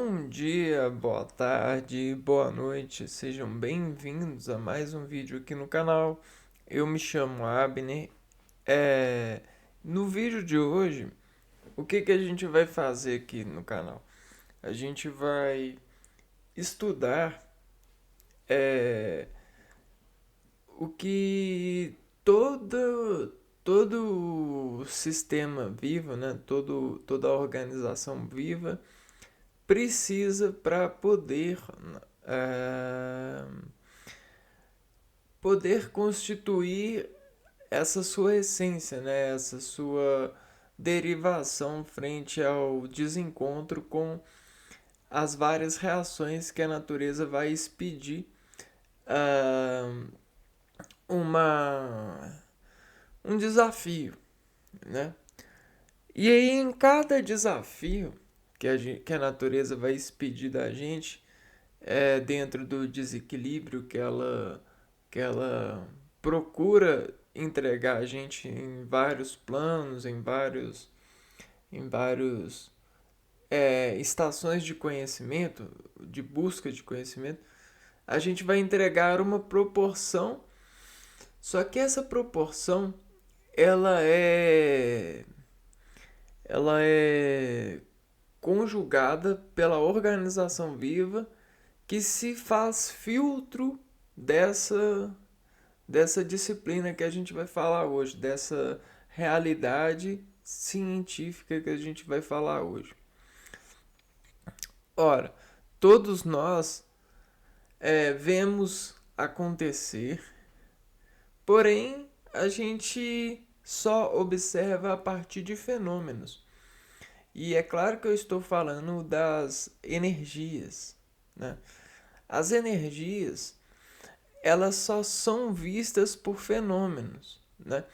Bom dia, boa tarde, boa noite, sejam bem-vindos a mais um vídeo aqui no canal. Eu me chamo Abner. No vídeo de hoje, o que a gente vai fazer aqui no canal? A gente vai estudar é, o que todo sistema vivo, né? Toda organização viva precisa para eh, poder constituir essa sua essência, né? Essa sua derivação frente ao desencontro com as várias reações que a natureza vai expedir ah, uma, um desafio, né? E aí, em cada desafio que a natureza vai expedir da gente, dentro do desequilíbrio que ela procura entregar a gente em vários planos, em vários estações de conhecimento, de busca de conhecimento, a gente vai entregar uma proporção, só que essa proporção ela é ela é conjugada pela organização viva que se faz filtro dessa disciplina que a gente vai falar hoje, dessa realidade científica que a gente vai falar hoje. Ora, todos nós vemos acontecer, porém a gente só observa a partir de fenômenos. E é claro que eu estou falando das energias, né? As energias, elas só são vistas por fenômenos, né?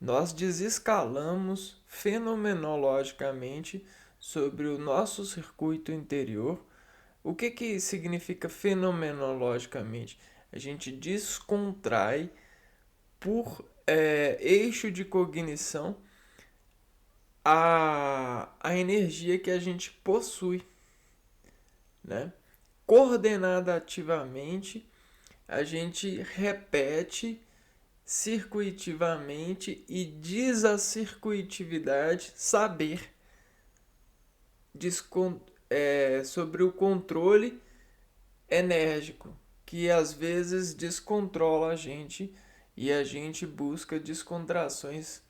Nós desescalamos fenomenologicamente sobre o nosso circuito interior. O que significa fenomenologicamente? A gente descontrai por eixo de cognição a energia que a gente possui, né? Coordenadativamente, a gente repete circuitivamente e diz a circuitividade saber sobre o controle enérgico, que às vezes descontrola a gente e a gente busca descontrações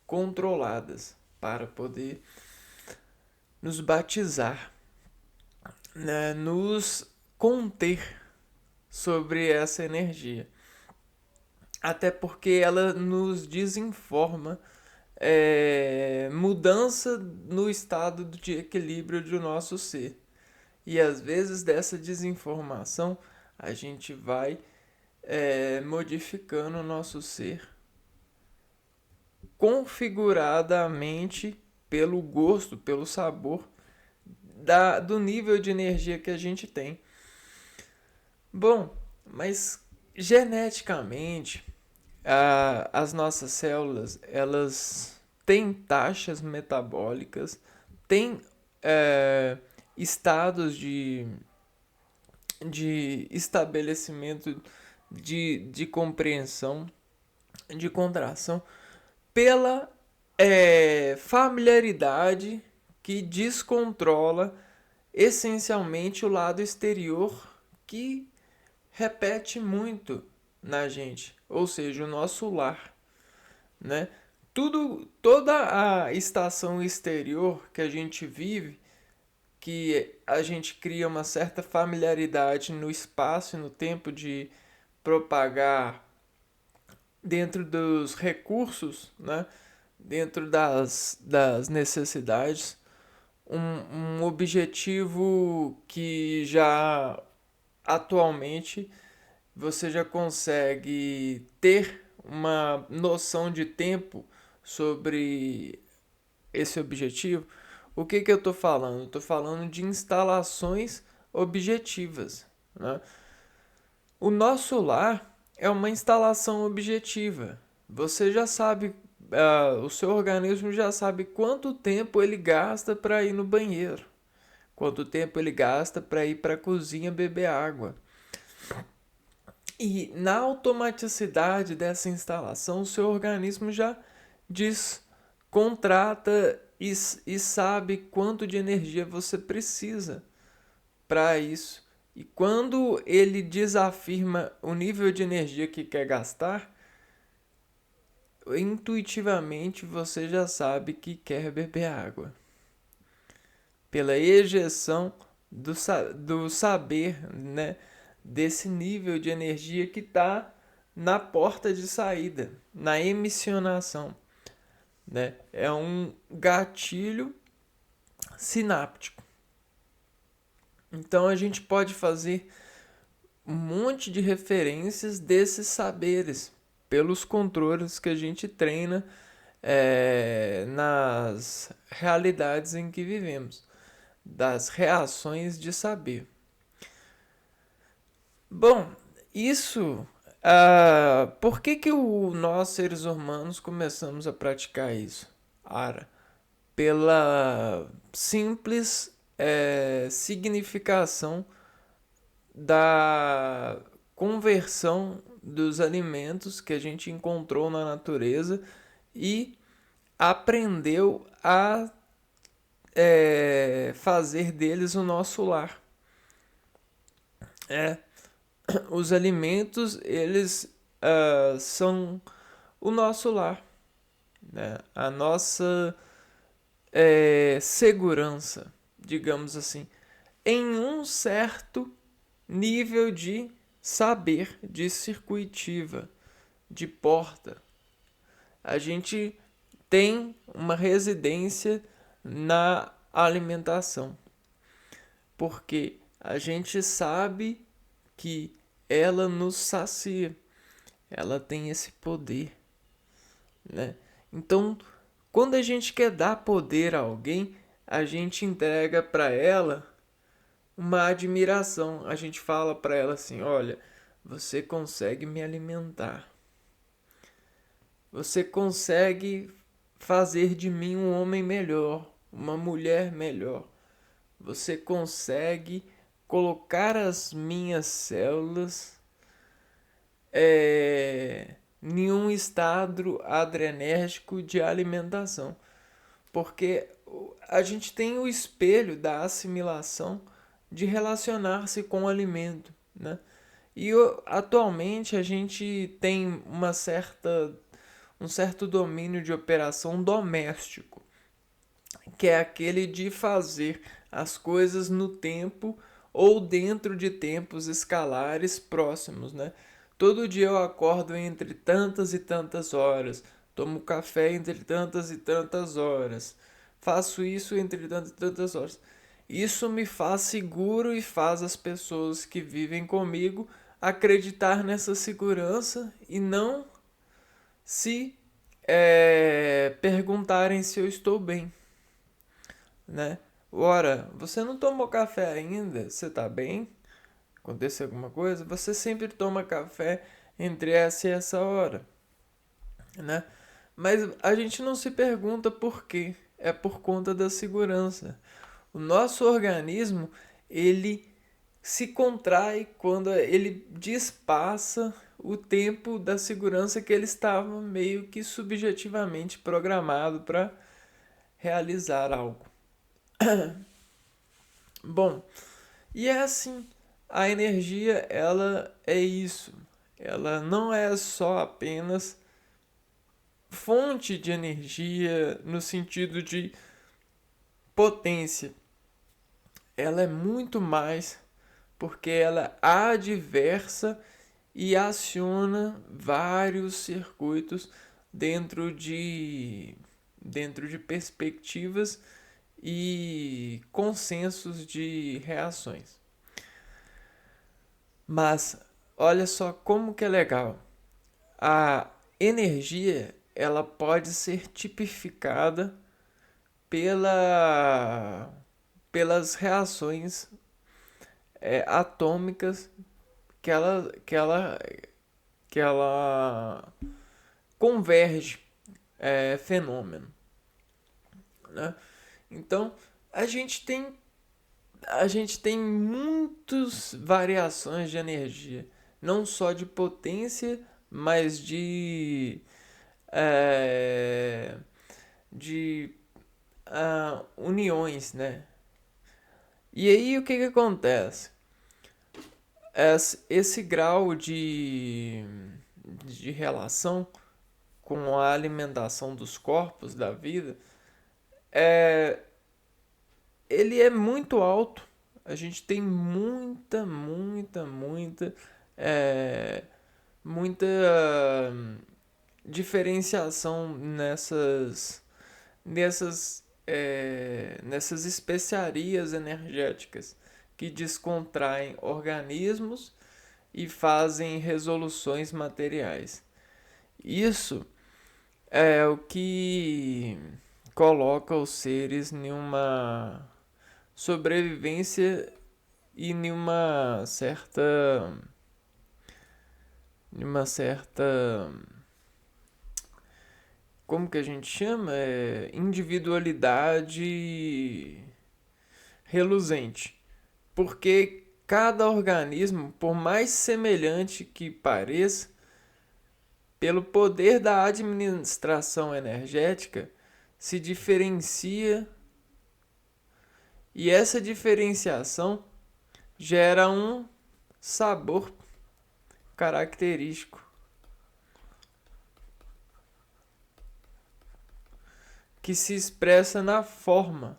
controladas para poder nos batizar, né? Nos conter sobre essa energia. Até porque ela nos desinforma mudança no estado de equilíbrio do nosso ser. E às vezes dessa desinformação a gente vai modificando o nosso ser configuradamente pelo gosto, pelo sabor do nível de energia que a gente tem. Bom, mas geneticamente as nossas células elas têm taxas metabólicas, têm estados de estabelecimento de compreensão, de contração, pela familiaridade que descontrola essencialmente o lado exterior que repete muito na gente, ou seja, o nosso lar, né? Toda a estação exterior que a gente vive, que a gente cria uma certa familiaridade no espaço e no tempo de propagar dentro dos recursos, né? Dentro das necessidades, um objetivo que já atualmente você já consegue ter uma noção de tempo sobre esse objetivo. O que eu estou falando? Estou falando de instalações objetivas, né? O nosso lar é uma instalação objetiva. Você já sabe, o seu organismo já sabe quanto tempo ele gasta para ir no banheiro, quanto tempo ele gasta para ir para a cozinha beber água. E na automaticidade dessa instalação, o seu organismo já contrata e sabe quanto de energia você precisa para isso. E quando ele desafirma o nível de energia que quer gastar, intuitivamente você já sabe que quer beber água. Pela ejeção do saber, né, desse nível de energia que está na porta de saída, na emissionação. Né? É um gatilho sináptico. Então a gente pode fazer um monte de referências desses saberes pelos controles que a gente treina nas realidades em que vivemos, das reações de saber. Bom, isso. Por que nós seres humanos começamos a praticar isso? Pela simples significação da conversão dos alimentos que a gente encontrou na natureza e aprendeu a fazer deles o nosso lar. Os alimentos, eles são o nosso lar, né? A nossa segurança, digamos assim, em um certo nível de saber, de circuitiva, de porta. A gente tem uma residência na alimentação, porque a gente sabe que ela nos sacia, ela tem esse poder, né? Então, quando a gente quer dar poder a alguém, a gente entrega para ela uma admiração. A gente fala para ela assim: olha, você consegue me alimentar. Você consegue fazer de mim um homem melhor, uma mulher melhor. Você consegue colocar as minhas células em um estado adrenérgico de alimentação. Porque a gente tem o espelho da assimilação de relacionar-se com o alimento, né? E atualmente a gente tem um certo domínio de operação doméstico, que é aquele de fazer as coisas no tempo ou dentro de tempos escalares próximos, né? Todo dia eu acordo entre tantas e tantas horas, tomo café entre tantas e tantas horas, faço isso entre tantas e tantas horas. Isso me faz seguro e faz as pessoas que vivem comigo acreditar nessa segurança e não se perguntarem se eu estou bem, né? Ora, você não tomou café ainda? Você tá bem? Aconteceu alguma coisa? Você sempre toma café entre essa e essa hora, né? Mas a gente não se pergunta por quê. É por conta da segurança. O nosso organismo, ele se contrai quando ele despassa o tempo da segurança que ele estava meio que subjetivamente programado para realizar algo. Bom, e é assim, a energia, ela é isso. Ela não é só apenas fonte de energia no sentido de potência. Ela é muito mais porque ela adversa e aciona vários circuitos dentro de perspectivas e consensos de reações. Mas olha só como que é legal. A energia, ela pode ser tipificada pelas reações atômicas que ela converge fenômeno, né? Então a gente tem a gente tem muitas variações de energia, não só de potência, mas é, de uniões, né? E aí o que que acontece? Esse grau de relação com a alimentação dos corpos da vida, é, ele é muito alto. A gente tem é, muita diferenciação nessas especiarias energéticas que descontraem organismos e fazem resoluções materiais. Isso é o que coloca os seres em uma sobrevivência e em uma certa, como que a gente chama? Individualidade reluzente. Porque cada organismo, por mais semelhante que pareça, pelo poder da administração energética, se diferencia, e essa diferenciação gera um sabor característico que se expressa na forma,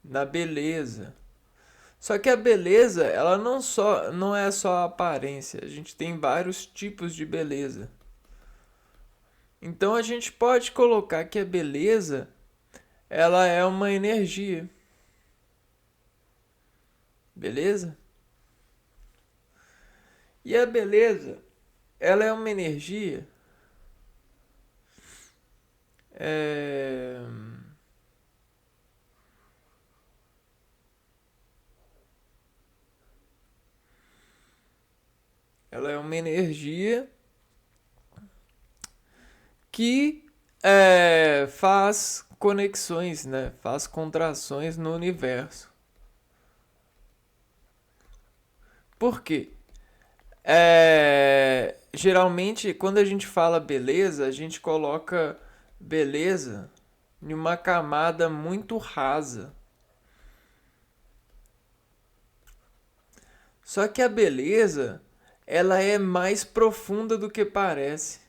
na beleza. Só que a beleza, ela não é só a aparência. A gente tem vários tipos de beleza. Então a gente pode colocar que a beleza, ela é uma energia. Beleza? E a beleza, ela é uma energia. É... Ela é uma energia que faz conexões, né? Faz contrações no universo. Por quê? Geralmente, quando a gente fala beleza, a gente coloca beleza em uma camada muito rasa. Só que a beleza, ela é mais profunda do que parece.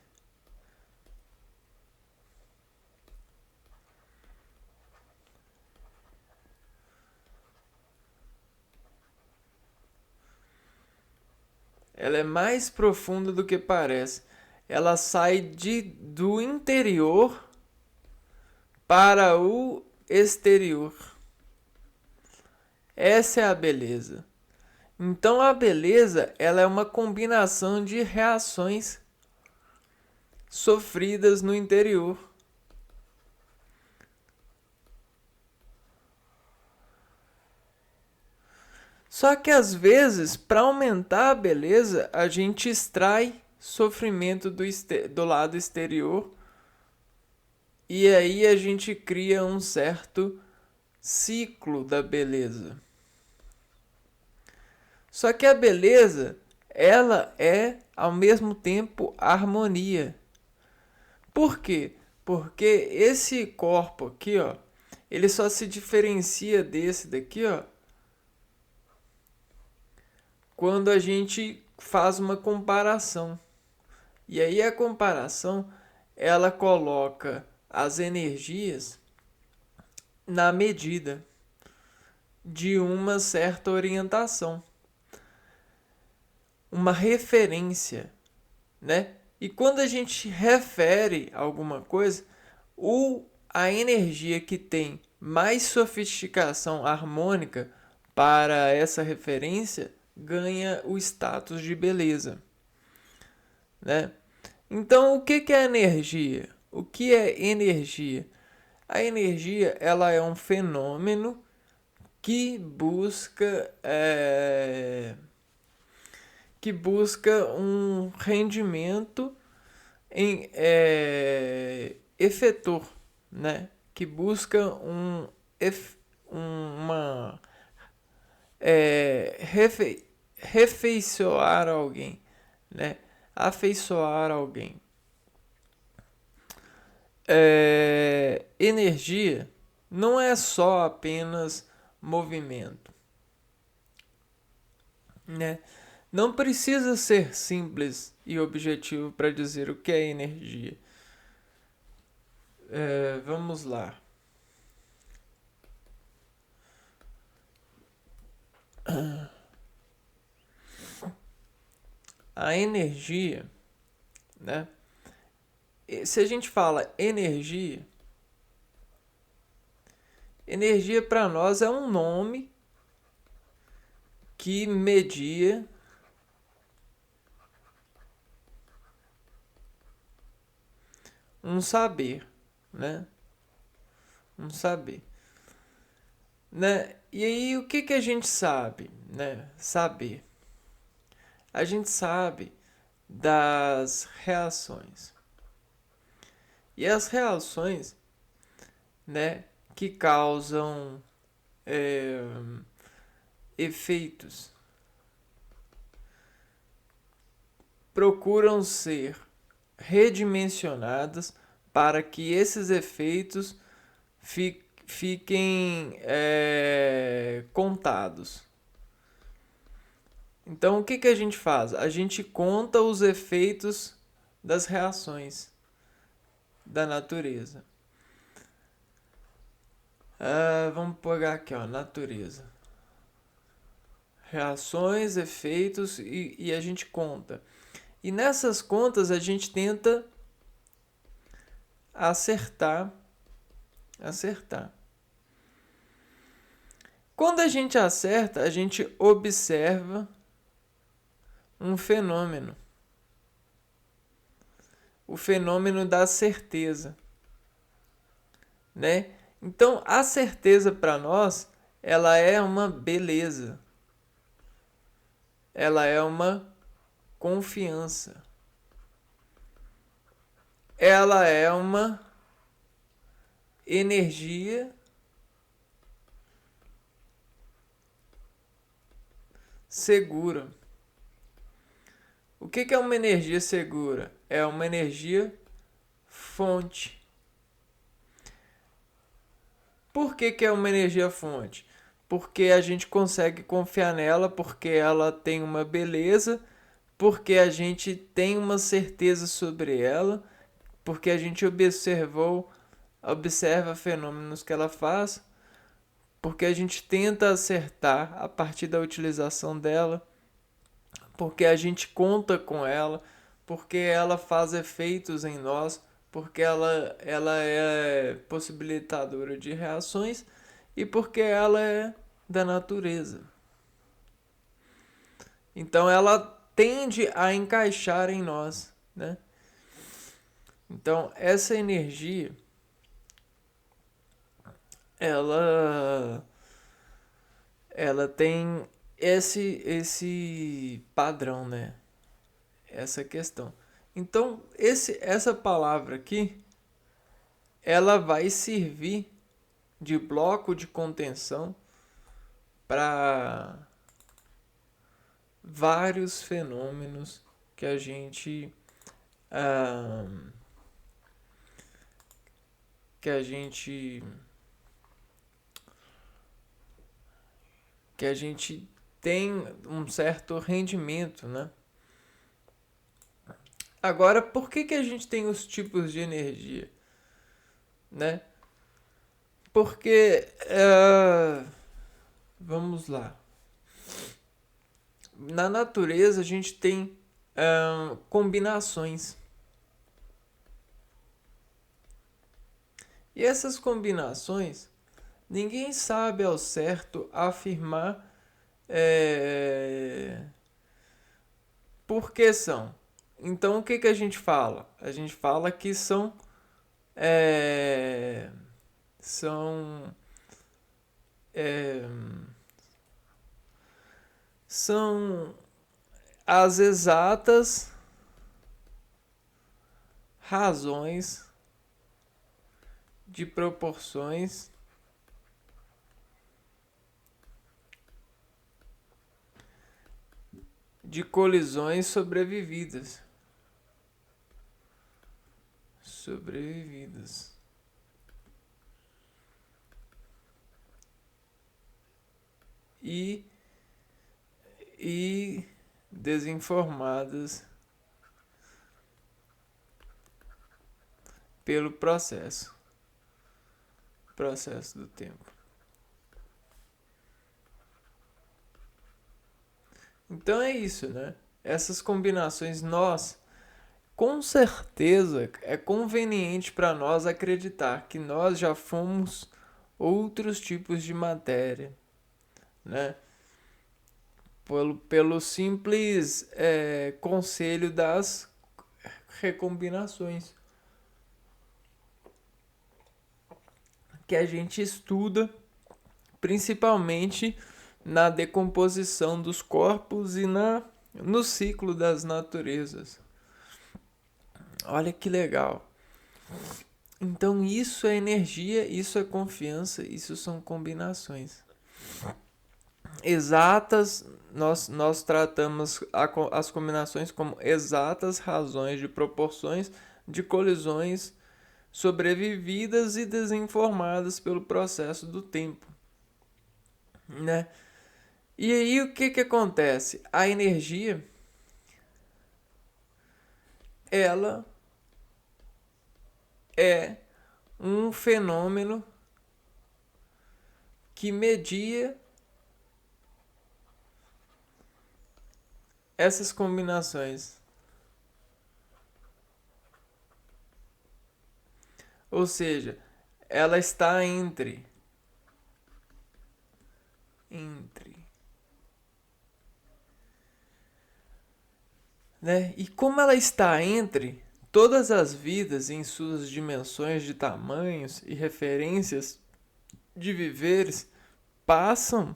Ela é mais profunda do que parece. Ela sai do interior para o exterior. Essa é a beleza. Então a beleza, ela é uma combinação de reações sofridas no interior. Só que às vezes, para aumentar a beleza, a gente extrai sofrimento do lado exterior e aí a gente cria um certo ciclo da beleza. Só que a beleza, ela é ao mesmo tempo harmonia. Por quê? Porque esse corpo aqui, ó, ele só se diferencia desse daqui, ó, quando a gente faz uma comparação. E aí a comparação, ela coloca as energias na medida de uma certa orientação, uma referência, né? E quando a gente refere alguma coisa, a energia que tem mais sofisticação harmônica para essa referência ganha o status de beleza, né? Então, o que é energia? O que é energia? A energia, ela é um fenômeno que busca um rendimento efetor, né? Que busca refeiçoar alguém, né? Afeiçoar alguém. Energia não é só apenas movimento, né? Não precisa ser simples e objetivo para dizer o que é energia. Vamos lá. A energia, né? Se a gente fala energia, energia para nós é um nome que media um saber, né? Um saber, né? E aí o que que a gente sabe, né? Saber. A gente sabe das reações. E as reações, né, que causam efeitos procuram ser redimensionadas para que esses efeitos fiquem contados. Então, o que que a gente faz? A gente conta os efeitos das reações da natureza. Vamos pegar aqui, ó, natureza. Reações, efeitos e a gente conta. E nessas contas a gente tenta acertar. Quando a gente acerta, a gente observa um fenômeno. O fenômeno da certeza, né? Então, a certeza para nós, ela é uma beleza. Ela é uma confiança. Ela é uma energia segura. O que é uma energia segura? É uma energia fonte. Por que é uma energia fonte? Porque a gente consegue confiar nela, porque ela tem uma beleza, porque a gente tem uma certeza sobre ela, porque a gente observa fenômenos que ela faz, porque a gente tenta acertar a partir da utilização dela, porque a gente conta com ela, porque ela faz efeitos em nós, porque ela é possibilitadora de reações e porque ela é da natureza. Então ela tende a encaixar em nós, né? Então essa energia ela tem esse padrão, né? Essa questão. Então, essa palavra aqui, ela vai servir de bloco de contenção para vários fenômenos que a gente que a gente que a gente tem um certo rendimento, né? Agora, por que a gente tem os tipos de energia, né? Porque vamos lá. Na natureza a gente tem combinações. E essas combinações, ninguém sabe ao certo afirmar por que são. Então o que a gente fala? A gente fala que são são as exatas razões de proporções de colisões sobrevividas. E, e desinformadas pelo processo do tempo. Então é isso, né? Essas combinações, com certeza é conveniente para nós acreditar que nós já fomos outros tipos de matéria, né? Pelo simples conselho das recombinações que a gente estuda, principalmente na decomposição dos corpos e no ciclo das naturezas. Olha que legal. Então isso é energia, isso é confiança, isso são combinações exatas. Nós tratamos as combinações como exatas razões de proporções de colisões sobrevividas e desinformadas pelo processo do tempo, né? E aí o que acontece? A energia, ela é um fenômeno que media essas combinações. Ou seja, ela está entre né? E como ela está entre todas as vidas em suas dimensões de tamanhos e referências de viveres, passam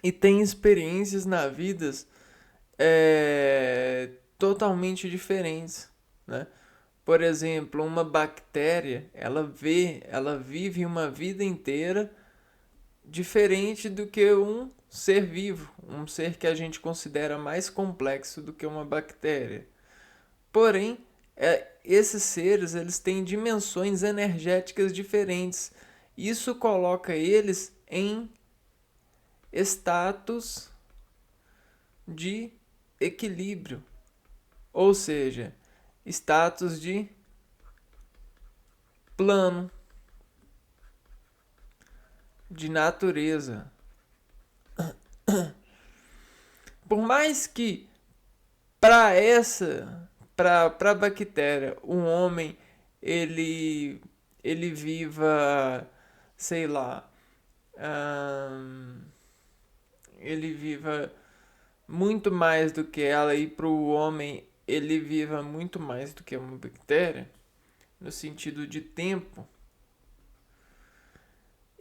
e têm experiências na vida totalmente diferentes, né? Por exemplo, uma bactéria, ela vive uma vida inteira diferente do que um ser vivo, um ser que a gente considera mais complexo do que uma bactéria. Porém, esses seres eles têm dimensões energéticas diferentes. Isso coloca eles em status de equilíbrio, ou seja, status de plano, de natureza. Por mais que para a bactéria, um homem ele viva, sei lá, ele viva muito mais do que ela, e para o homem ele viva muito mais do que uma bactéria, no sentido de tempo.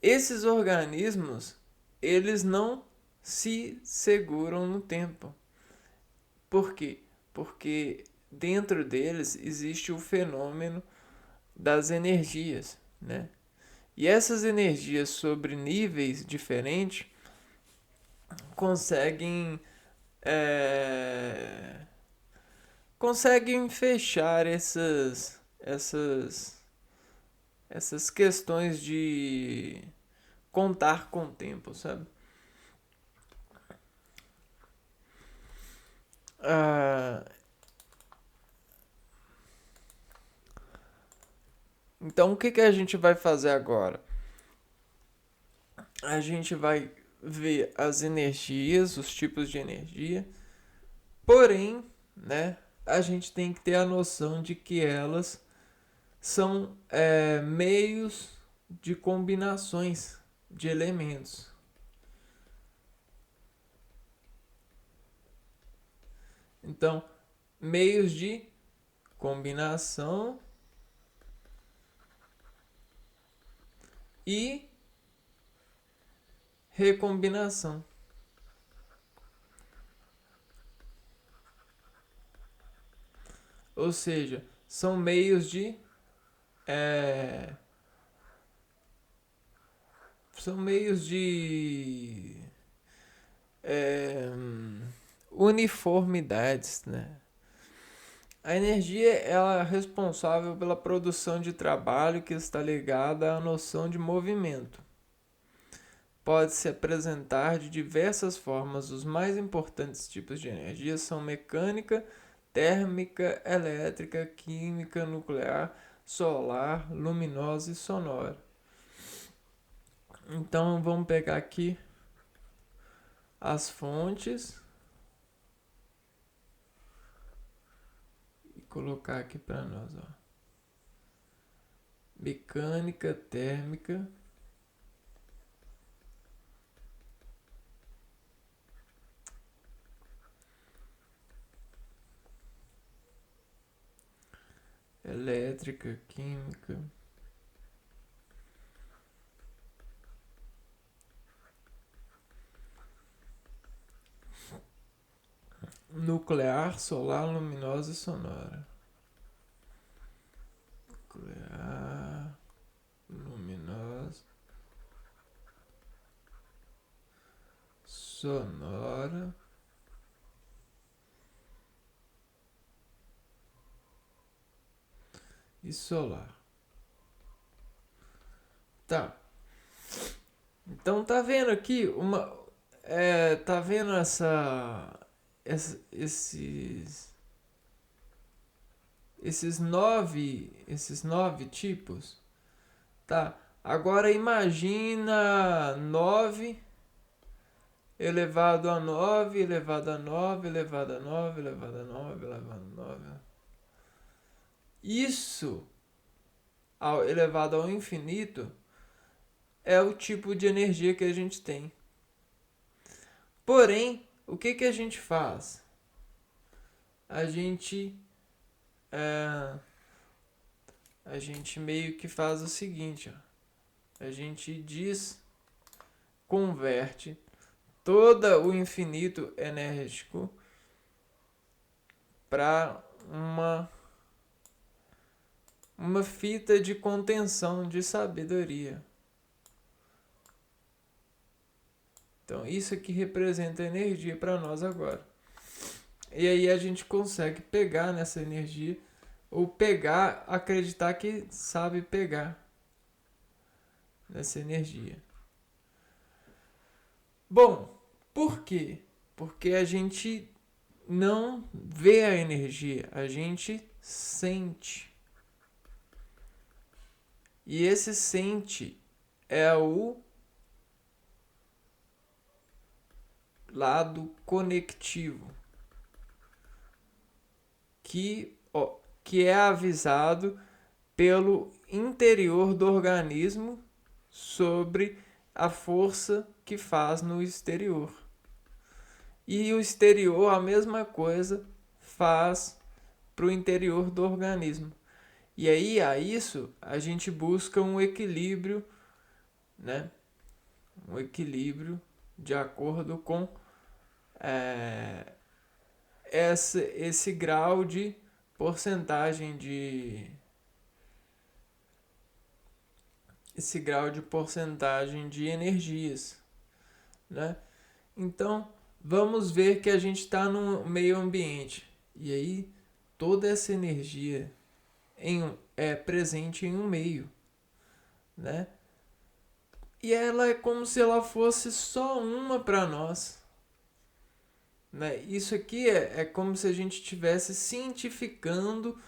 Esses organismos, eles não se seguram no tempo. Por quê? Porque dentro deles existe o fenômeno das energias, né? E essas energias sobre níveis diferentes conseguem conseguem fechar essas questões de contar com o tempo, sabe? Então o que a gente vai fazer agora? A gente vai ver as energias, os tipos de energia, porém, né, a gente tem que ter a noção de que elas são meios de combinações de elementos. Então, meios de combinação e recombinação. Ou seja, são meios de são meios de uniformidades, né? A energia ela é responsável pela produção de trabalho que está ligada à noção de movimento. Pode se apresentar de diversas formas. Os mais importantes tipos de energia são mecânica, térmica, elétrica, química, nuclear, solar, luminosa e sonora. Então vamos pegar aqui as fontes e colocar aqui para nós, ó. Mecânica, térmica, elétrica, química, nuclear, solar, luminosa e sonora. Nuclear, luminosa, sonora e solar. Tá. Então tá vendo aqui tá vendo esses nove tipos, tá? Agora imagina 9 elevado a 9 elevado a 9 elevado a 9 elevado a 9 elevado a 9. Isso elevado ao infinito é o tipo de energia que a gente tem. Porém, o que a gente faz? A gente meio que faz o seguinte, ó. A gente converte todo o infinito enérgico para uma fita de contenção de sabedoria. Então, isso aqui representa energia para nós agora. E aí a gente consegue pegar nessa energia, ou acreditar que sabe pegar nessa energia. Bom, por quê? Porque a gente não vê a energia, a gente sente. E esse sente é o lado conectivo, que é avisado pelo interior do organismo sobre a força que faz no exterior. E o exterior, a mesma coisa, faz para o interior do organismo. E aí, a isso, a gente busca um equilíbrio, né? Um equilíbrio de acordo com esse grau de porcentagem de energias, né? Então vamos ver que a gente está no meio ambiente e aí toda essa energia é presente em um meio, né? E ela é como se ela fosse só uma para nós. Né? Isso aqui é como se a gente estivesse cientificando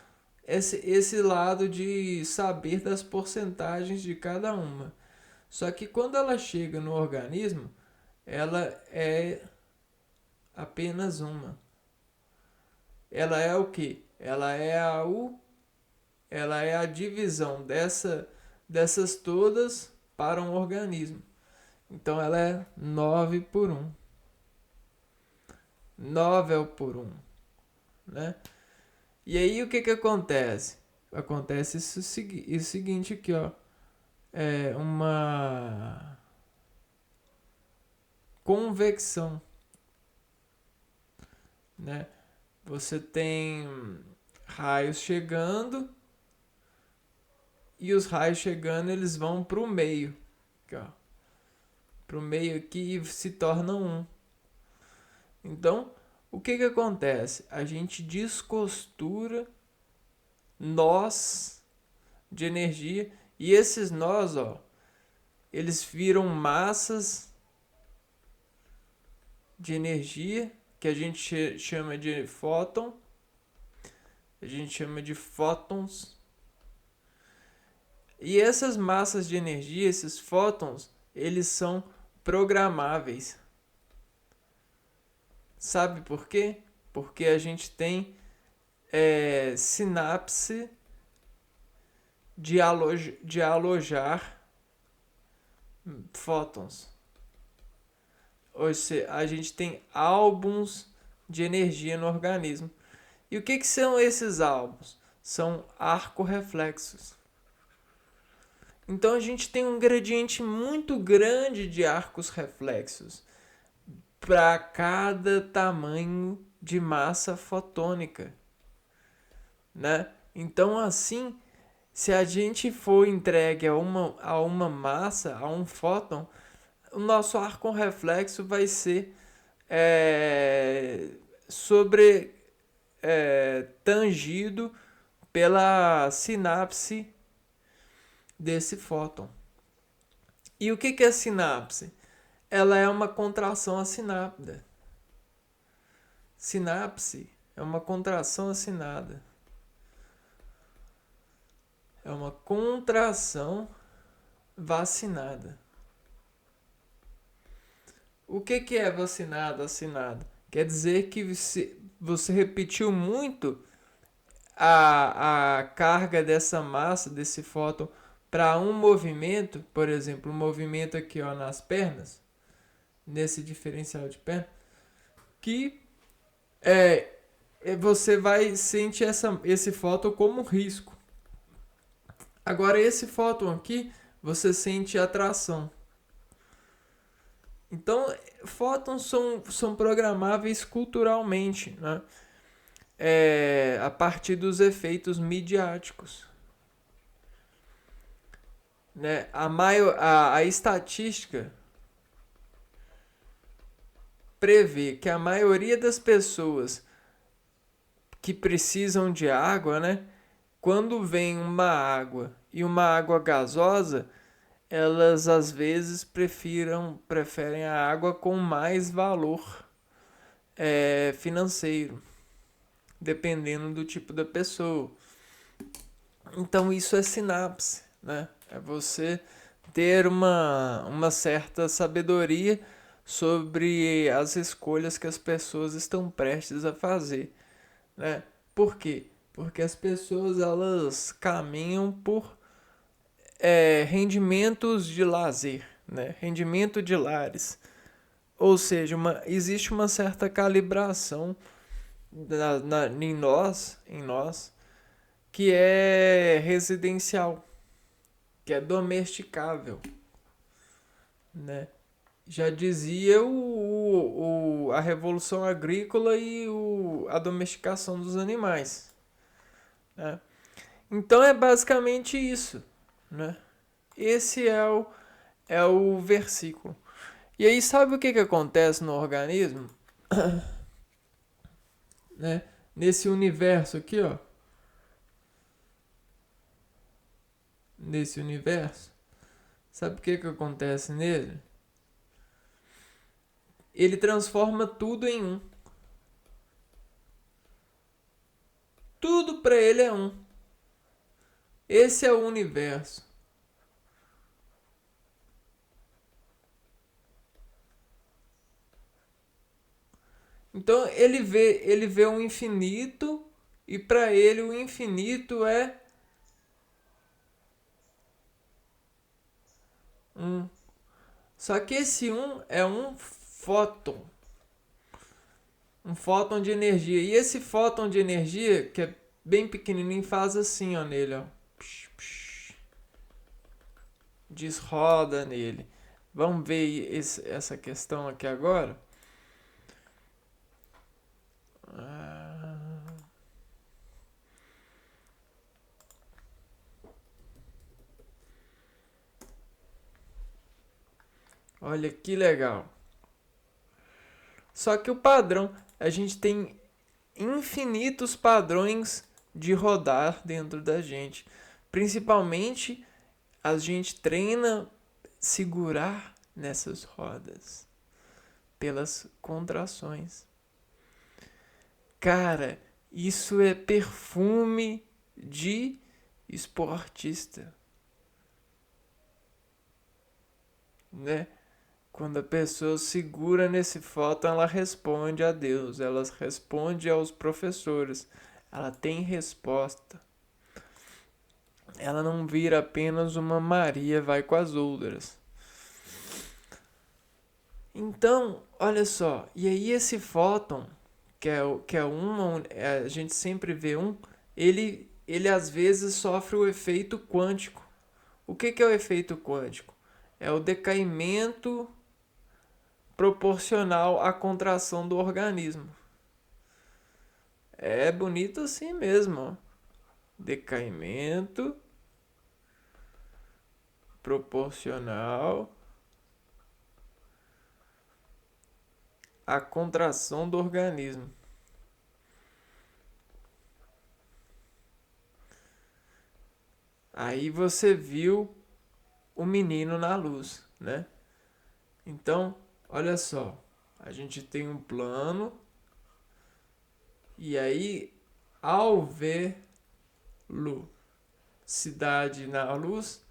esse lado de saber das porcentagens de cada uma. Só que quando ela chega no organismo, ela é apenas uma. Ela é o que? Ela é a divisão dessas todas para um organismo. Então ela é 9 por 1. 9 é o por 1, né? E aí o que acontece? Acontece isso seguinte aqui, ó. É uma convecção, né? Você tem raios chegando e os raios chegando eles vão para o meio, aqui, ó. Para o meio aqui e se tornam um. Então, O que que acontece? A gente descostura nós de energia e esses nós, ó, eles viram massas de energia que a gente chama de fóton, a gente chama de fótons. E essas massas de energia, esses fótons, eles são programáveis. Sabe por quê? Porque a gente tem sinapse de alojar fótons. Ou seja, a gente tem álbuns de energia no organismo. E o que são esses álbuns? São arco-reflexos. Então a gente tem um gradiente muito grande de arcos reflexos para cada tamanho de massa fotônica, né? Então assim, se a gente for entregue a uma massa, a um fóton, o nosso arco reflexo vai ser tangido pela sinapse desse fóton. E o que é sinapse? Ela é uma contração assinada. Sinapse é uma contração assinada. É uma contração vacinada. O que é vacinado, assinado? Quer dizer que você repetiu muito a carga dessa massa, desse fóton, para um movimento, por exemplo, um movimento aqui ó, nas pernas, nesse diferencial de perna, que você vai sentir esse fóton como risco. Agora esse fóton aqui, você sente atração. Então, fótons são programáveis culturalmente, né? A partir dos efeitos midiáticos. Né? A estatística prevê que a maioria das pessoas que precisam de água, né? Quando vem uma água e uma água gasosa, elas às vezes preferem a água com mais valor financeiro, dependendo do tipo da pessoa. Então isso é sinapse, né? É você ter uma certa sabedoria sobre as escolhas que as pessoas estão prestes a fazer, né? Por quê? Porque as pessoas elas caminham por rendimentos de lazer, né? Rendimento de lares. Ou seja, existe uma certa calibração em nós, que é residencial, que é domesticável, né? Já dizia a Revolução Agrícola e a domesticação dos animais, né? Então é basicamente isso, né? Esse é o versículo. E aí sabe o que acontece no organismo? Né? Nesse universo aqui, ó. Nesse universo. Sabe o que acontece nele? Ele transforma tudo em um. Tudo para ele é um. Esse é o universo. Então ele vê um infinito e para ele o infinito é um. Só que esse um é um fóton. Um fóton de energia. E esse fóton de energia, que é bem pequenininho, faz assim ó, nele. Ó. Desroda nele. Vamos ver essa questão aqui agora. Olha que legal. Só que o padrão, a gente tem infinitos padrões de rodar dentro da gente. Principalmente a gente treina segurar nessas rodas pelas contrações. Cara, isso é perfume de esportista, né? Quando a pessoa segura nesse fóton, ela responde a Deus, ela responde aos professores, ela tem resposta. Ela não vira apenas uma Maria vai com as outras. Então, olha só, e aí esse fóton, que é uma, a gente sempre vê ele às vezes sofre o efeito quântico. O que é o efeito quântico? É o decaimento proporcional à contração do organismo. É bonito assim mesmo, ó. Decaimento proporcional à contração do organismo. Aí você viu o menino na luz, né? Então, olha só, a gente tem um plano e aí, ao vê-lo cidade na luz,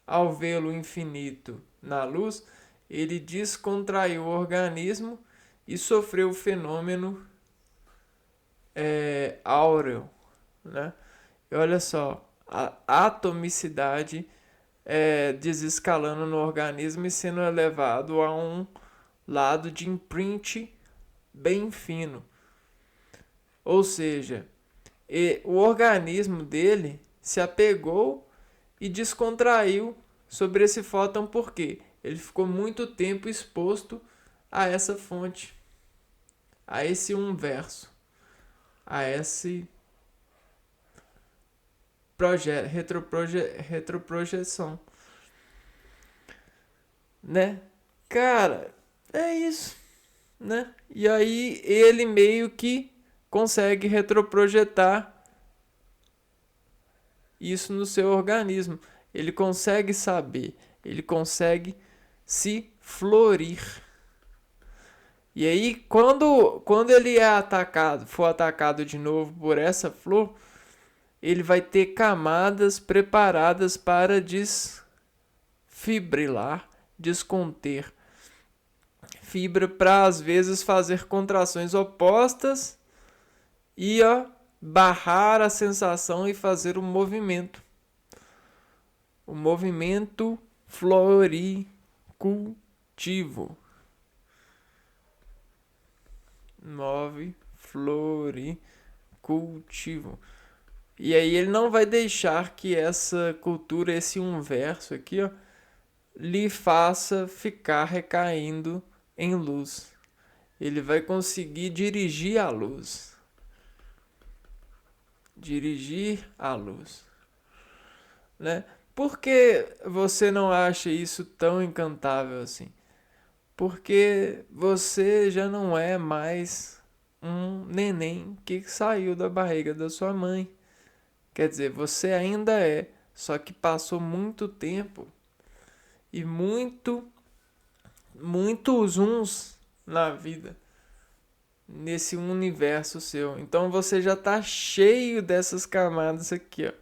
ao vê-lo infinito na luz, ele descontraiu o organismo e sofreu o fenômeno áureo, né? E olha só, a atomicidade desescalando no organismo e sendo elevado a um lado de imprint bem fino. Ou seja, o organismo dele se apegou e descontraiu sobre esse fóton porque ele ficou muito tempo exposto a essa fonte, a esse universo, a esse retroprojeção, né? Cara, é isso, né? E aí ele meio que consegue retroprojetar isso no seu organismo. Ele consegue saber, ele consegue se florir. E aí, quando ele for atacado de novo por essa flor, ele vai ter camadas preparadas para desfibrilar, desconter fibra para às vezes fazer contrações opostas e barrar a sensação e fazer o movimento. O movimento floricultivo. Floricultivo. E aí ele não vai deixar que essa cultura, esse universo aqui, ó, lhe faça ficar recaindo em luz. Ele vai conseguir dirigir a luz. Dirigir a luz, né? Por que você não acha isso tão encantável assim? Porque você já não é mais um neném que saiu da barriga da sua mãe. Quer dizer, você ainda é, só que passou muito tempo e muitos uns na vida nesse universo seu. Então você já tá cheio dessas camadas aqui, ó.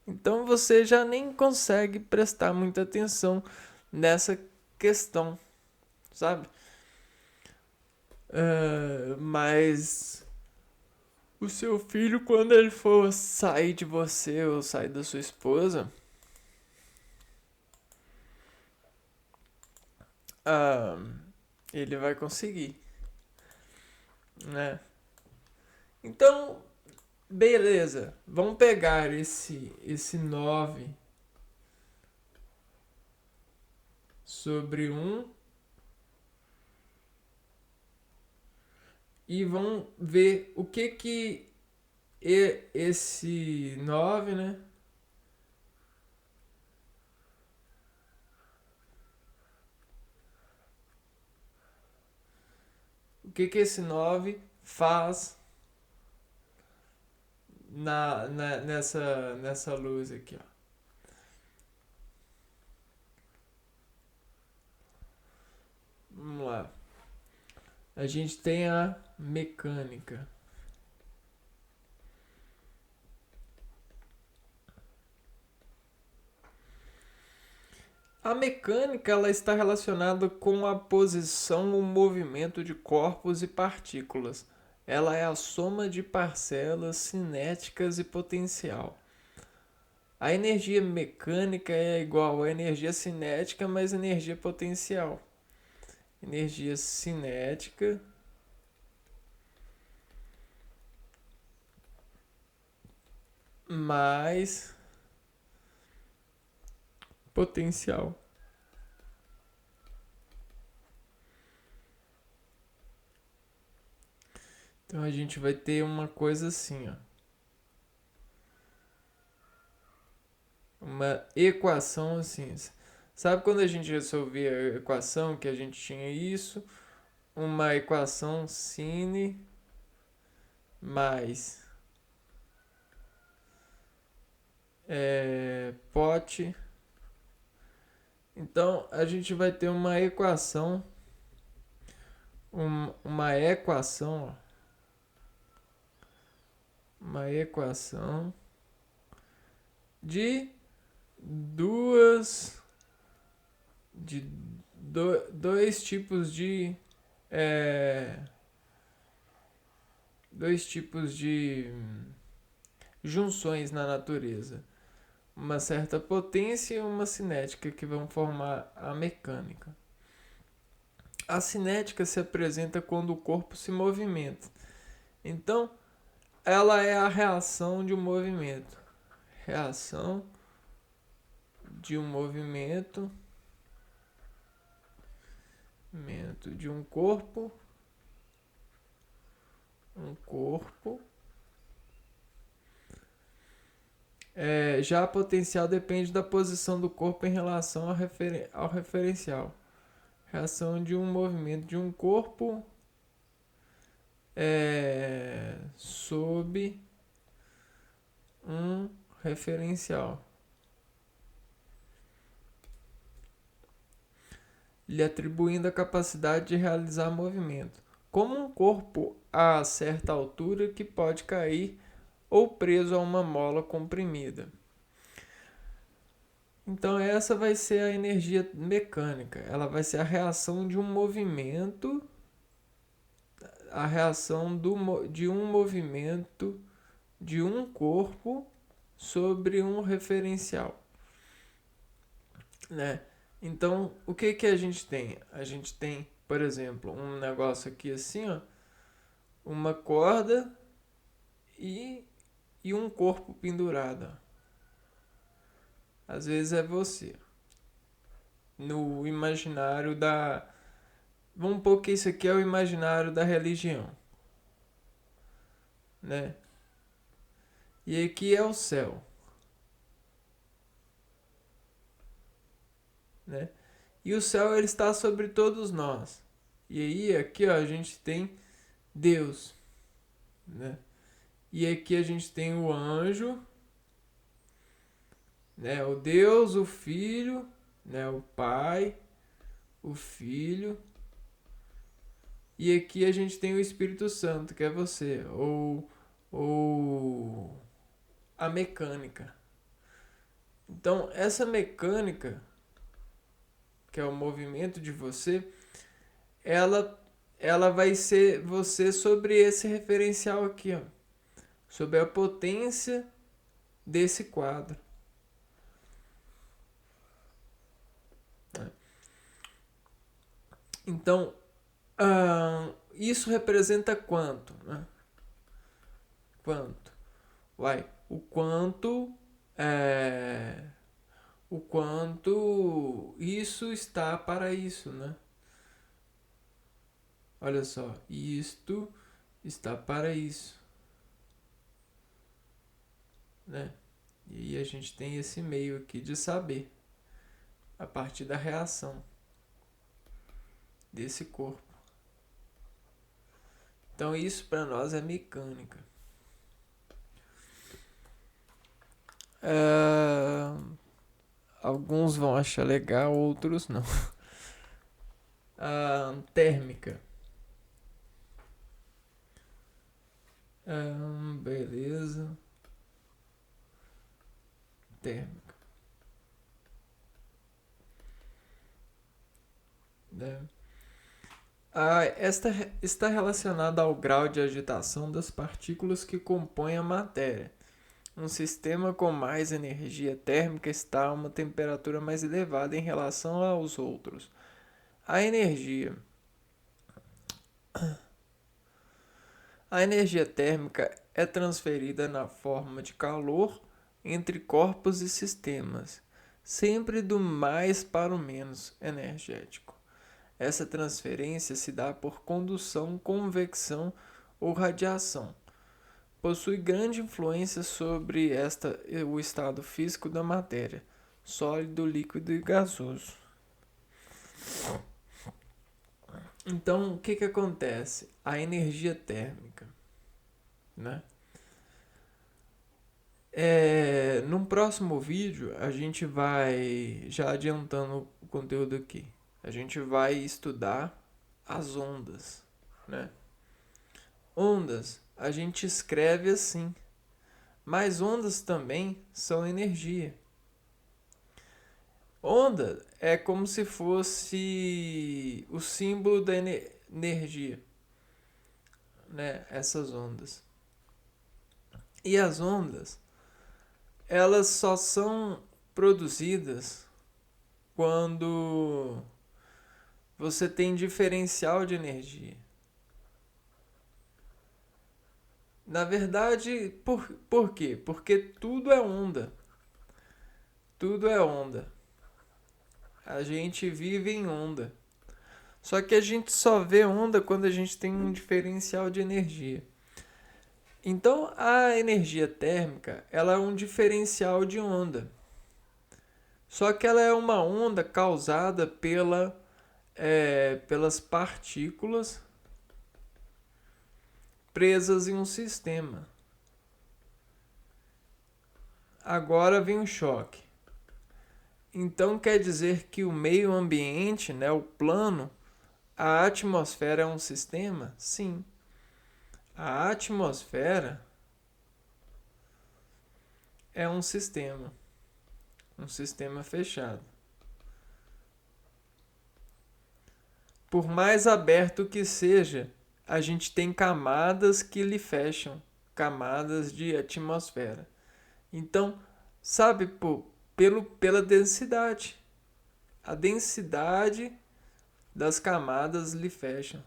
Então você já nem consegue prestar muita atenção nessa questão, sabe? Mas o seu filho, quando ele for sair de você ou sair da sua esposa, ah, ele vai conseguir, né? Então, beleza. Vamos pegar esse 9 sobre 1 e vamos ver o que esse 9, né? O que esse 9 faz nessa luz aqui, ó. Vamos lá. A gente tem a mecânica. A mecânica ela está relacionada com a posição ou movimento de corpos e partículas. Ela é a soma de parcelas cinéticas e potencial. A energia mecânica é igual à energia cinética mais energia potencial. Energia cinética mais potencial. Então a gente vai ter uma coisa assim, ó. Uma equação assim. Sabe quando a gente resolvia a equação que a gente tinha isso? Uma equação sine mais pot. Então a gente vai ter uma equação, uma equação, ó. Uma equação de dois tipos de junções na natureza, uma certa potência e uma cinética que vão formar a mecânica. A cinética se apresenta quando o corpo se movimenta. Então, ela é a reação de um movimento. Reação de um movimento de um corpo. Já a potencial depende da posição do corpo em relação ao referencial. Reação de um movimento de um corpo sob um referencial, lhe atribuindo a capacidade de realizar movimento, como um corpo a certa altura que pode cair ou preso a uma mola comprimida. Então essa vai ser a energia mecânica. Ela vai ser a reação de um movimento, a reação de um movimento de um corpo sobre um referencial, né? Então, o que a gente tem? A gente tem, por exemplo, um negócio aqui assim, ó, uma corda e um corpo pendurado. Às vezes é você. No imaginário da... Vamos pôr que isso aqui é o imaginário da religião, né? E aqui é o céu, né? E o céu ele está sobre todos nós. E aí aqui ó, a gente tem Deus, né? E aqui a gente tem o anjo, né? O Deus, o Filho, né? O Pai, o Filho. E aqui a gente tem o Espírito Santo, que é você, ou a mecânica. Então, essa mecânica, que é o movimento de você, ela vai ser você sobre esse referencial aqui, ó, sobre a potência desse quadro. Então, isso representa quanto, né? Quanto? O quanto isso está para isso, né? Olha só, isto está para isso, né? E a gente tem esse meio aqui de saber a partir da reação desse corpo. Então isso para nós é mecânica. Alguns vão achar legal, outros não. Térmica. Beleza. Térmica. Né? Esta está relacionada ao grau de agitação das partículas que compõem a matéria. Um sistema com mais energia térmica está a uma temperatura mais elevada em relação aos outros. A energia térmica é transferida na forma de calor entre corpos e sistemas, sempre do mais para o menos energético. Essa transferência se dá por condução, convecção ou radiação. Possui grande influência sobre o estado físico da matéria, sólido, líquido e gasoso. Então, o que acontece? A energia térmica, né? Num próximo vídeo, a gente vai, já adiantando o conteúdo aqui, a gente vai estudar as ondas, né? Ondas, a gente escreve assim, mas ondas também são energia. Onda é como se fosse o símbolo da energia, né? Essas ondas. E as ondas, elas só são produzidas quando você tem diferencial de energia. Na verdade, por quê? Porque tudo é onda. Tudo é onda. A gente vive em onda. Só que a gente só vê onda quando a gente tem um diferencial de energia. Então, a energia térmica, ela é um diferencial de onda. Só que ela é uma onda causada pelas partículas presas em um sistema. Agora vem o choque. Então quer dizer que o meio ambiente, né, o plano, a atmosfera é um sistema? Sim. A atmosfera é um sistema fechado. Por mais aberto que seja, a gente tem camadas que lhe fecham, camadas de atmosfera. Então, sabe, pela densidade. A densidade das camadas lhe fecham.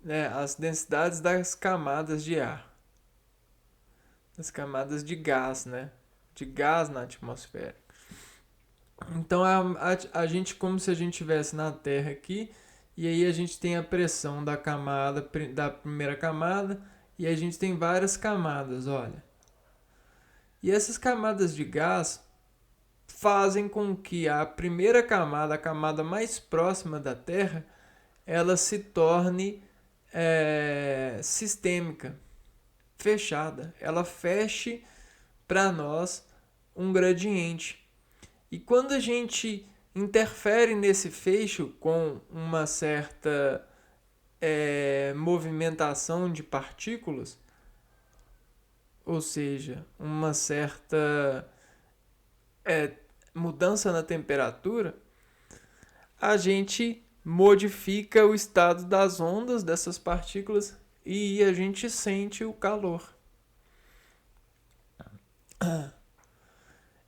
Né? As densidades das camadas de ar. Das camadas de gás, né? De gás na atmosfera. Então a gente, como se a gente estivesse na Terra aqui, e aí a gente tem a pressão da primeira camada, e a gente tem várias camadas, olha. E essas camadas de gás fazem com que a primeira camada, a camada mais próxima da Terra, ela se torne sistêmica, fechada. Ela feche para nós um gradiente. E quando a gente interfere nesse fecho com uma certa movimentação de partículas, ou seja, uma certa mudança na temperatura, a gente modifica o estado das ondas dessas partículas e a gente sente o calor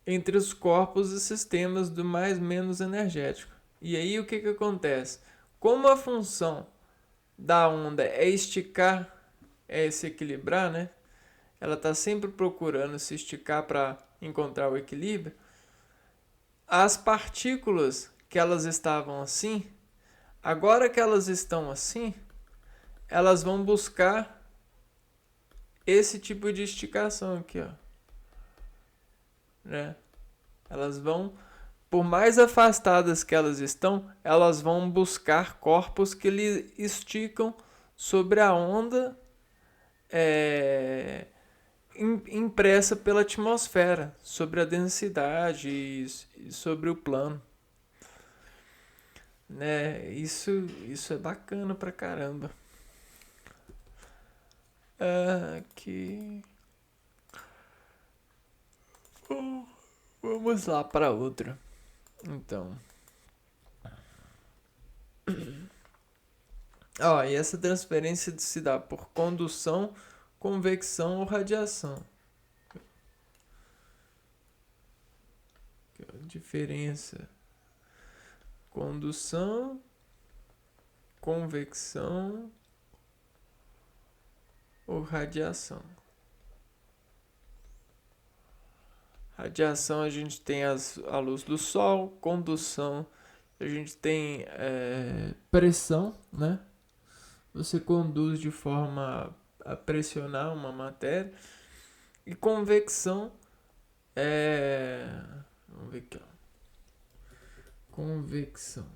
entre os corpos e sistemas do mais menos energético. E aí o que acontece? Como a função da onda é esticar, é se equilibrar, né? Ela está sempre procurando se esticar para encontrar o equilíbrio. As partículas que elas estavam assim, agora que elas estão assim, elas vão buscar esse tipo de esticação aqui, ó. Né? Elas vão por mais afastadas que elas estão, elas vão buscar corpos que lhe esticam sobre a onda é, impressa pela atmosfera, sobre a densidade e sobre o plano. Né? Isso é bacana pra caramba. Aqui. Vamos lá para outra. Então. E essa transferência se dá por condução, convecção ou radiação. Diferença: condução, convecção ou radiação. Radiação a gente tem a luz do sol, condução a gente tem pressão, né? Você conduz de forma a pressionar uma matéria. E convecção é. Vamos ver aqui, ó. Convecção.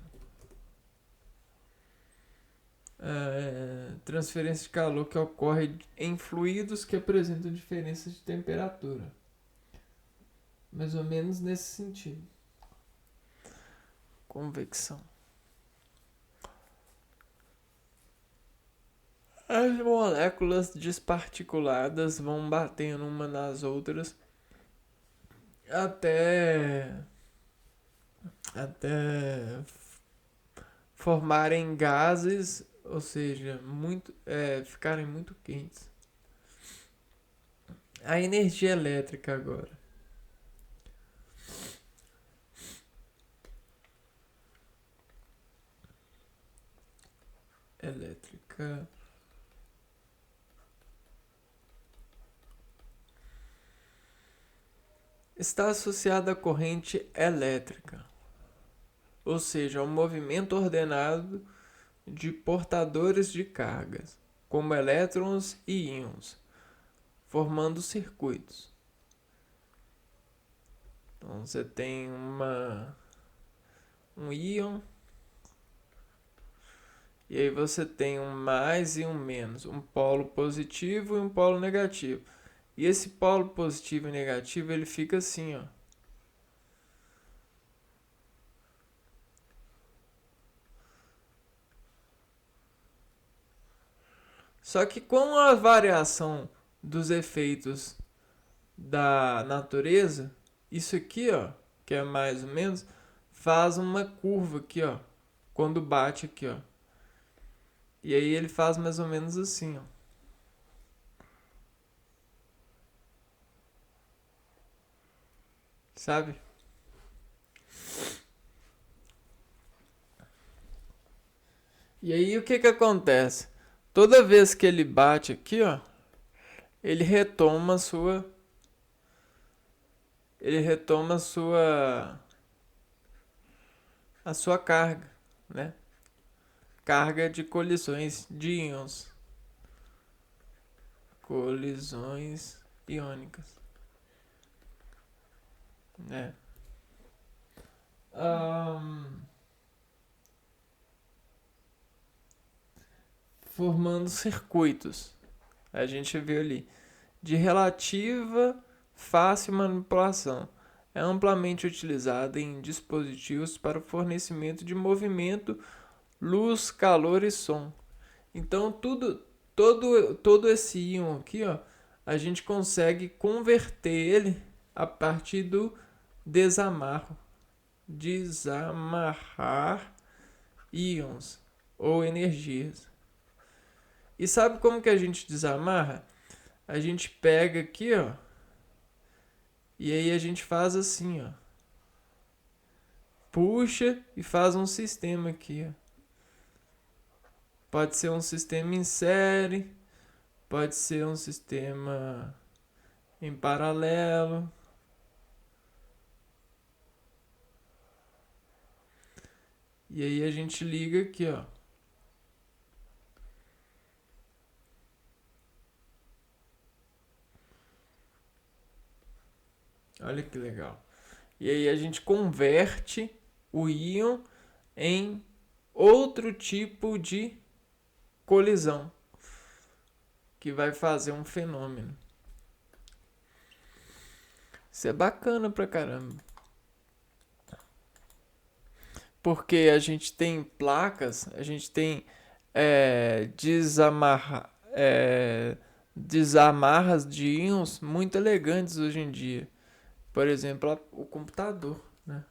Transferência de calor que ocorre em fluidos que apresentam diferença de temperatura. Mais ou menos nesse sentido. Convecção. As moléculas desparticuladas vão batendo uma nas outras até formarem gases, ou seja, ficarem muito quentes. A energia elétrica agora. Elétrica. Está associada à corrente elétrica, ou seja, ao movimento ordenado de portadores de cargas, como elétrons e íons, formando circuitos. Então você tem um íon, e aí você tem um mais e um menos, um polo positivo e um polo negativo. E esse polo positivo e negativo, ele fica assim, ó. Só que com a variação dos efeitos da natureza, isso aqui, ó, que é mais ou menos, faz uma curva aqui, ó, quando bate aqui, ó. E aí ele faz mais ou menos assim, ó. Sabe? E aí o que que acontece? Toda vez que ele bate aqui, ó, ele retoma a sua carga, né? Carga de colisões de íons. Colisões iônicas, né? Formando circuitos. A gente viu ali de relativa fácil manipulação. É amplamente utilizada em dispositivos para o fornecimento de movimento, luz, calor e som. Então todo esse íon aqui, ó, a gente consegue converter ele a partir do desamarro. Desamarrar íons ou energias. E sabe como que a gente desamarra? A gente pega aqui, ó, e aí a gente faz assim, ó. Puxa e faz um sistema aqui, ó. Pode ser um sistema em série, pode ser um sistema em paralelo. E aí a gente liga aqui, ó. Olha que legal. E aí a gente converte o íon em outro tipo de colisão que vai fazer um fenômeno. Isso é bacana pra caramba. Porque a gente tem placas, a gente tem desamarras de íons muito elegantes hoje em dia. Por exemplo, o computador, né?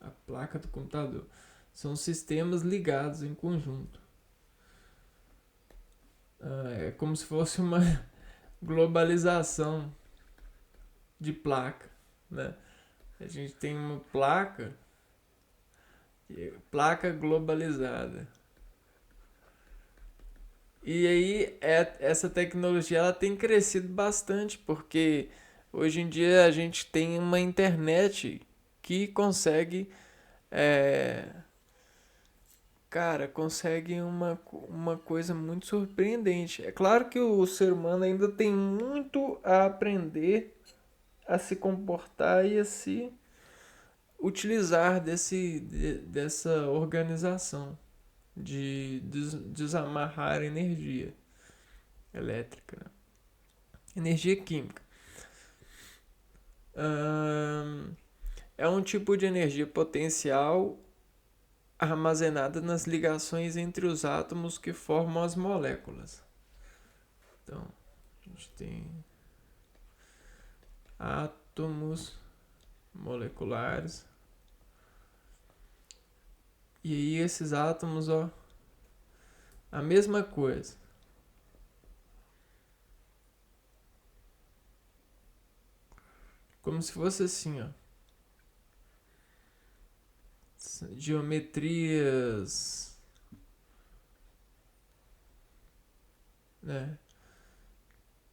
A placa do computador. São sistemas ligados em conjunto. É como se fosse uma globalização de placa, né? A gente tem uma placa globalizada. E aí essa tecnologia ela tem crescido bastante porque hoje em dia a gente tem uma internet que consegue consegue uma coisa muito surpreendente. É claro que o ser humano ainda tem muito a aprender a se comportar e a se utilizar dessa organização de desamarrar energia elétrica, né? Energia química. É um tipo de energia potencial armazenada nas ligações entre os átomos que formam as moléculas. Então, a gente tem átomos moleculares. E aí esses átomos, ó, a mesma coisa. Como se fosse assim, ó. Geometrias, né?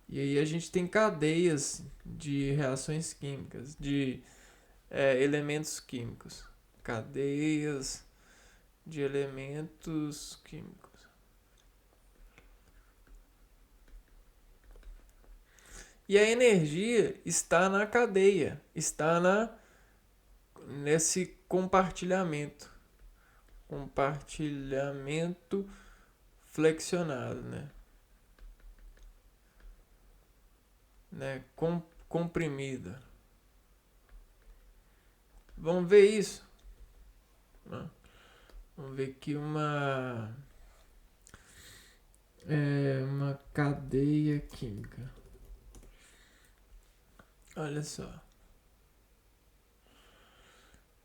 E aí a gente tem cadeias de reações químicas, de elementos químicos. Cadeias de elementos químicos. E a energia está na cadeia, está nesse compartilhamento. Compartilhamento flexionado, né? Comprimida. Vamos ver isso? Vamos ver aqui uma cadeia química. Olha só.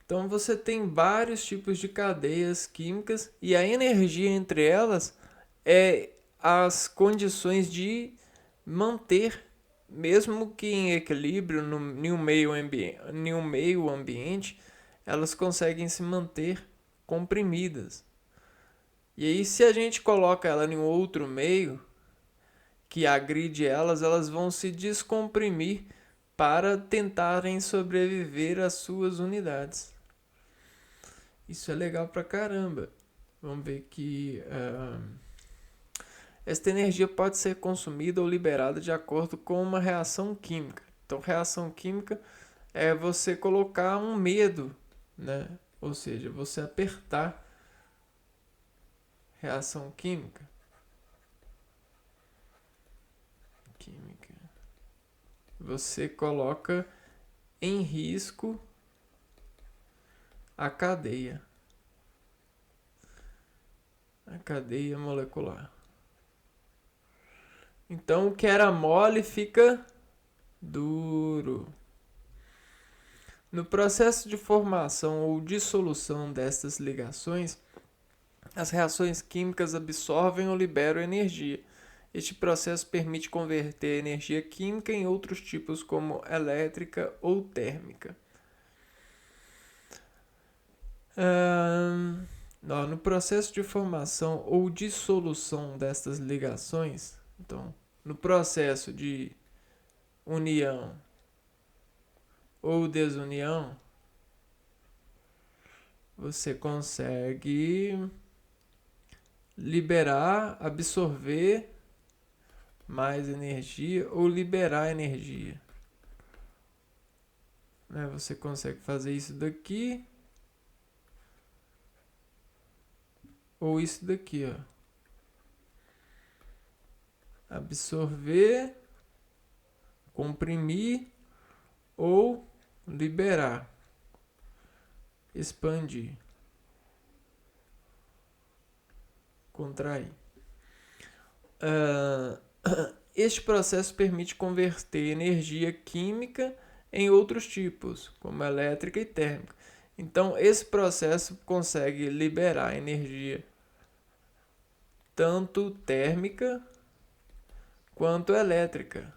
Então você tem vários tipos de cadeias químicas e a energia entre elas é as condições de manter, mesmo que em equilíbrio em um meio ambiente, elas conseguem se manter comprimidas. E aí se a gente coloca ela em outro meio que agride elas, elas vão se descomprimir para tentarem sobreviver às suas unidades. Isso é legal pra caramba. Vamos ver que esta energia pode ser consumida ou liberada de acordo com uma reação química. Então, reação química é você colocar um medo, né? Ou seja, você apertar. Reação química. Você coloca em risco a cadeia molecular. Então o que era mole fica duro. No processo de formação ou dissolução destas ligações, as reações químicas absorvem ou liberam energia. Este processo permite converter energia química em outros tipos, como elétrica ou térmica. No processo de formação ou dissolução destas ligações, então, no processo de união ou desunião, você consegue liberar, absorver mais energia ou liberar energia. né? Você consegue fazer isso daqui ou isso daqui, ó. Absorver, comprimir ou liberar, expandir, contrair. Este processo permite converter energia química em outros tipos, como elétrica e térmica. Então, esse processo consegue liberar energia tanto térmica quanto elétrica,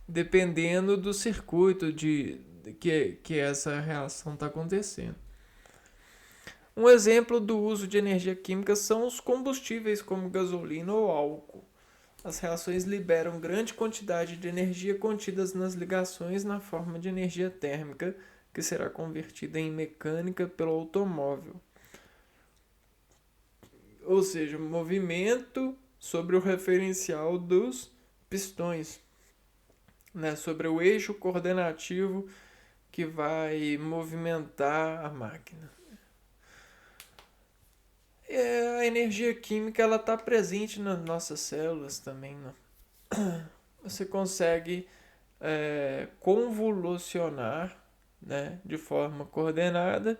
dependendo do circuito que essa reação está acontecendo. Um exemplo do uso de energia química são os combustíveis como gasolina ou álcool. As reações liberam grande quantidade de energia contidas nas ligações na forma de energia térmica, que será convertida em mecânica pelo automóvel. Ou seja, movimento sobre o referencial dos pistões, né? Sobre o eixo coordenativo que vai movimentar a máquina. A energia química ela está presente nas nossas células também, né? Você consegue convolucionar, né, de forma coordenada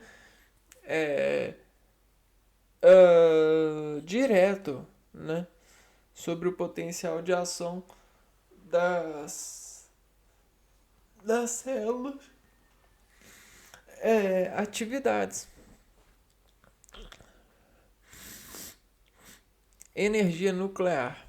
direto, né, sobre o potencial de ação das células, atividades. Energia nuclear.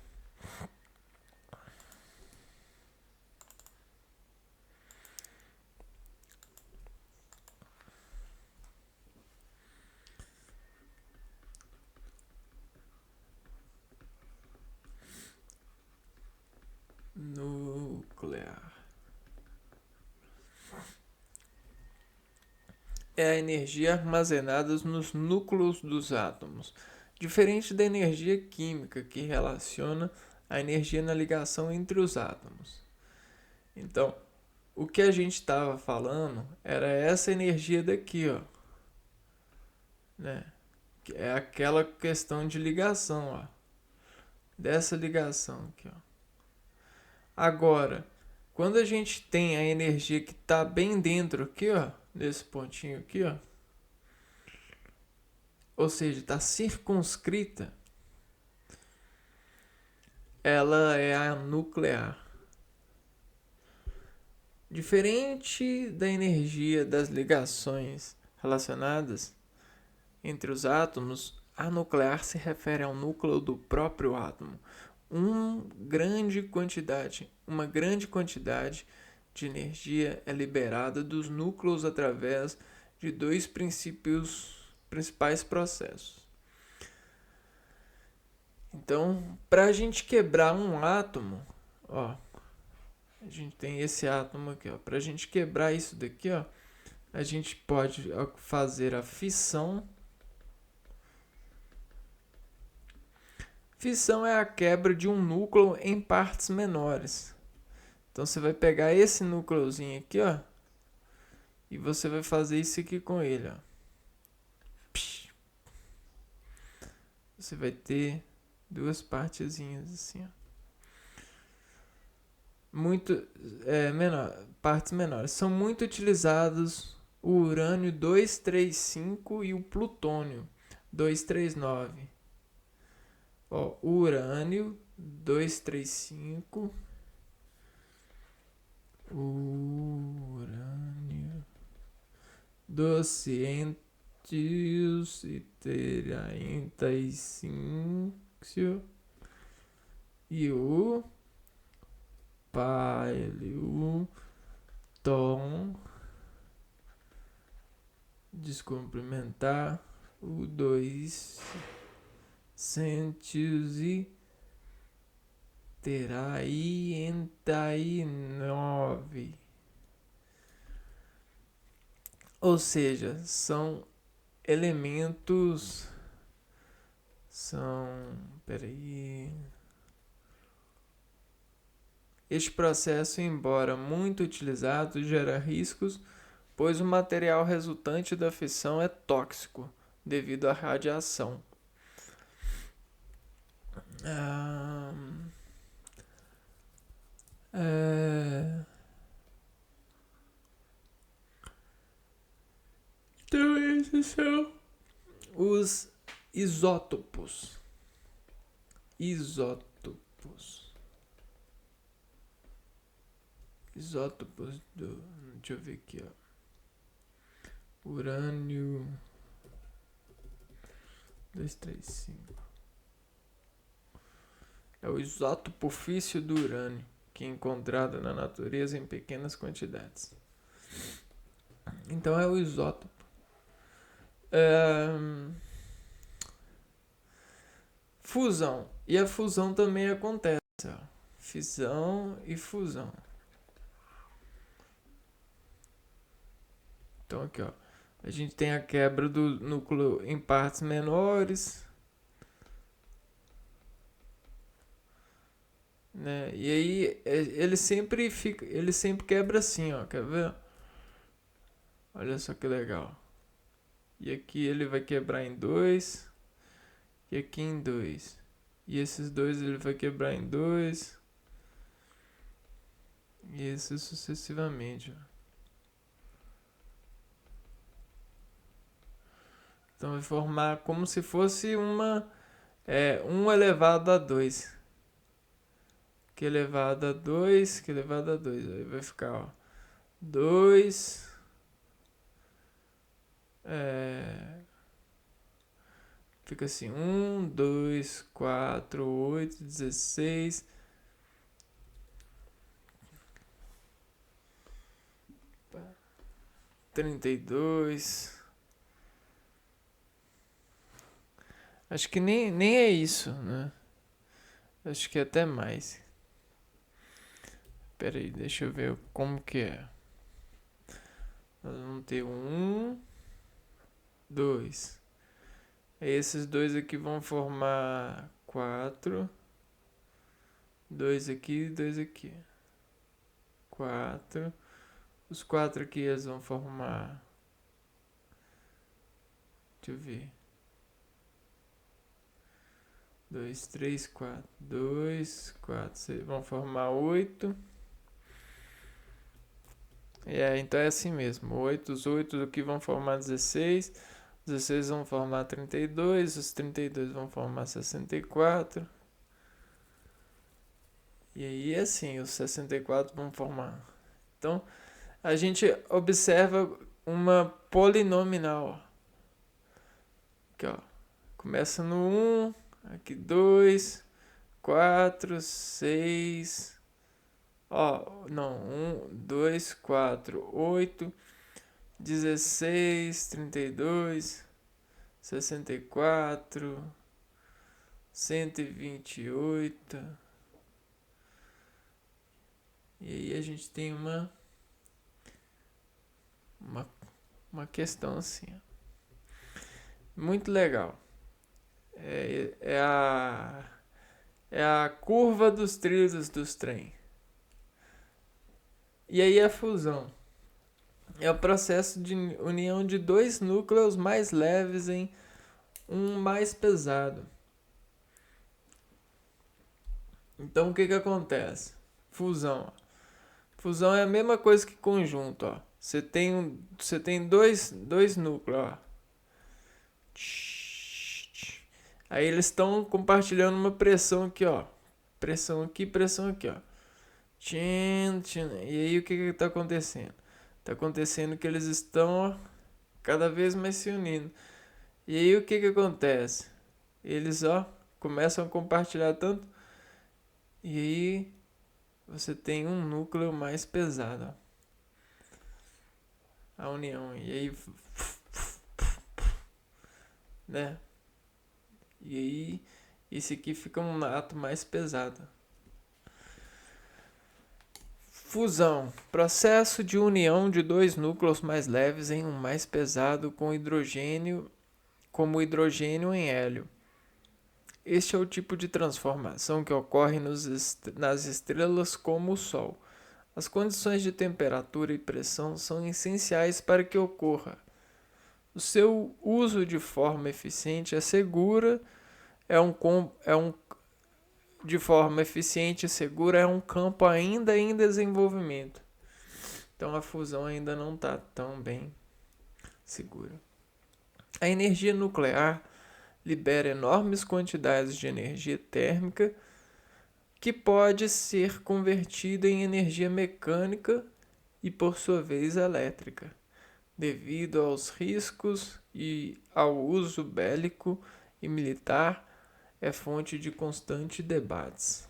Nuclear é a energia armazenada nos núcleos dos átomos, diferente da energia química, que relaciona a energia na ligação entre os átomos. Então, o que a gente estava falando era essa energia daqui, ó, né? Que é aquela questão de ligação, ó, dessa ligação aqui, ó. Agora, quando a gente tem a energia que está bem dentro aqui, ó, desse pontinho aqui, ó, ou seja, está circunscrita, ela é a nuclear. Diferente da energia das ligações relacionadas entre os átomos, a nuclear se refere ao núcleo do próprio átomo. Uma grande quantidade de energia é liberada dos núcleos através de dois principais processos. Então, para a gente quebrar um átomo, ó, a gente tem esse átomo aqui, ó. Para a gente quebrar isso daqui, ó, a gente pode fazer a fissão. Fissão é a quebra de um núcleo em partes menores. Então você vai pegar esse núcleozinho aqui, ó, e você vai fazer isso aqui com ele, ó. Você vai ter duas partezinhas assim, ó. Partes menores. São muito utilizados o urânio 235 e o plutônio 239. Ó, urânio 235, urânio 235 e o palio tom descomplementar o 239. Ou seja, são elementos. Peraí. Este processo, embora muito utilizado, gera riscos, pois o material resultante da fissão é tóxico devido à radiação. Ah, é... Então, esses são os isótopos. Isótopos. Isótopos do. Deixa eu ver aqui, ó. Urânio 235. É o isótopo físsil do urânio, que é encontrado na natureza em pequenas quantidades. Então é o isótopo. Fusão. E a fusão também acontece. Ó. Fissão e fusão. Então aqui, ó. A gente tem a quebra do núcleo em partes menores. Né? E aí ele sempre quebra assim, ó. Quer ver? Olha só que legal. E aqui ele vai quebrar em 2. E aqui em 2. E esses dois ele vai quebrar em 2. E assim sucessivamente. Ó. Então vai formar como se fosse 1 elevado a 2. Que elevado a 2, que elevado a 2. Aí vai ficar, ó. 2. Fica assim, 1, 2, 4, 8, 16. Trinta e dois. Acho que nem é isso, né? Acho que é até mais. Pera aí, deixa eu ver como que é. Nós vamos ter 1, 2. Esses dois aqui vão formar 4. 2 aqui e 2 aqui. 4. Os 4 aqui eles vão formar. Deixa eu ver. 2, 3, 4. 2, 4, 6. Vão formar 8. Então é assim mesmo. 8, os 8 aqui vão formar 16. 16 vão formar 32. Os 32 vão formar 64. E aí assim, os 64 vão formar. Então, a gente observa uma polinomial. Aqui, ó. Começa no 1, aqui 2, 4, 6. Ó, não, 1, 2, 4, 8, 16, 32, 64, 128. E aí a gente tem uma questão assim. Muito legal. É a curva dos trilhos dos trem. E aí a fusão. É o processo de união de dois núcleos mais leves em um mais pesado. Então o que acontece? Fusão. Fusão é a mesma coisa que conjunto, ó. Você tem dois núcleos, ó. Aí eles estão compartilhando uma pressão aqui, ó. Pressão aqui, ó. E aí o que está acontecendo? Está acontecendo que eles estão, ó, cada vez mais se unindo. E aí o que acontece? Eles, ó, começam a compartilhar tanto. E aí você tem um núcleo mais pesado, ó. A união. E aí, né? E aí esse aqui fica um ato mais pesado. Fusão. Processo de união de dois núcleos mais leves em um mais pesado com hidrogênio, como hidrogênio em hélio. Este é o tipo de transformação que ocorre nas estrelas como o Sol. As condições de temperatura e pressão são essenciais para que ocorra. O seu uso de forma eficiente é segura, de forma eficiente e segura é um campo ainda em desenvolvimento. Então a fusão ainda não está tão bem segura. A energia nuclear libera enormes quantidades de energia térmica que pode ser convertida em energia mecânica e, por sua vez, elétrica, devido aos riscos e ao uso bélico e militar, é fonte de constantes debates.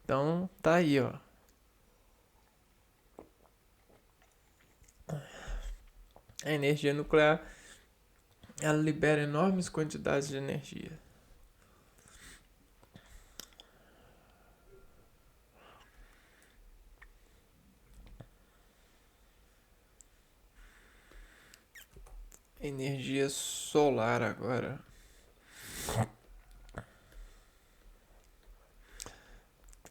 Então tá aí, ó. A energia nuclear, ela libera enormes quantidades de energia. Energia solar agora.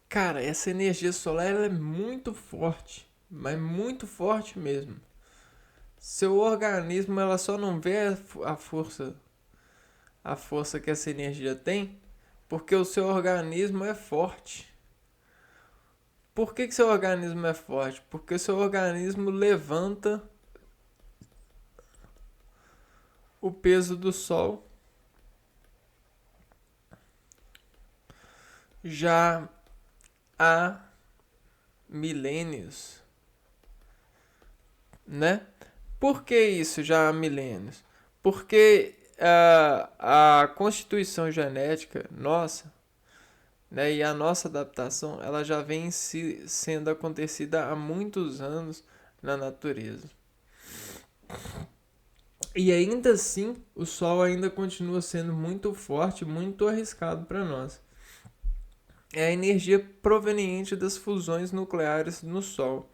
Cara, essa energia solar ela é muito forte, mas muito forte mesmo. Seu organismo ela só não vê a força que essa energia tem, porque o seu organismo é forte. Por que seu organismo é forte? Porque seu organismo levanta o peso do Sol. Já há milênios, né? Por que isso já há milênios? Porque a constituição genética nossa, né, e a nossa adaptação, ela já vem sendo acontecida há muitos anos na natureza. E ainda assim, o Sol ainda continua sendo muito forte, muito arriscado para nós. É a energia proveniente das fusões nucleares no Sol,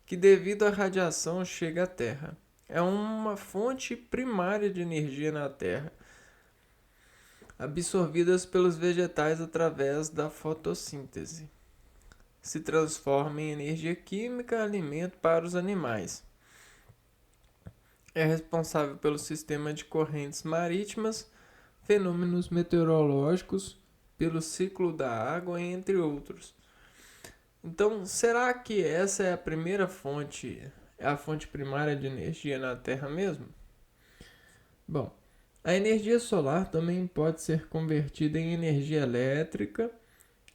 que devido à radiação chega à Terra. É uma fonte primária de energia na Terra, absorvidas pelos vegetais através da fotossíntese. Se transforma em energia química, alimento para os animais. É responsável pelo sistema de correntes marítimas, fenômenos meteorológicos, pelo ciclo da água, entre outros. Então, será que essa é a primeira fonte, é a fonte primária de energia na Terra mesmo? Bom, a energia solar também pode ser convertida em energia elétrica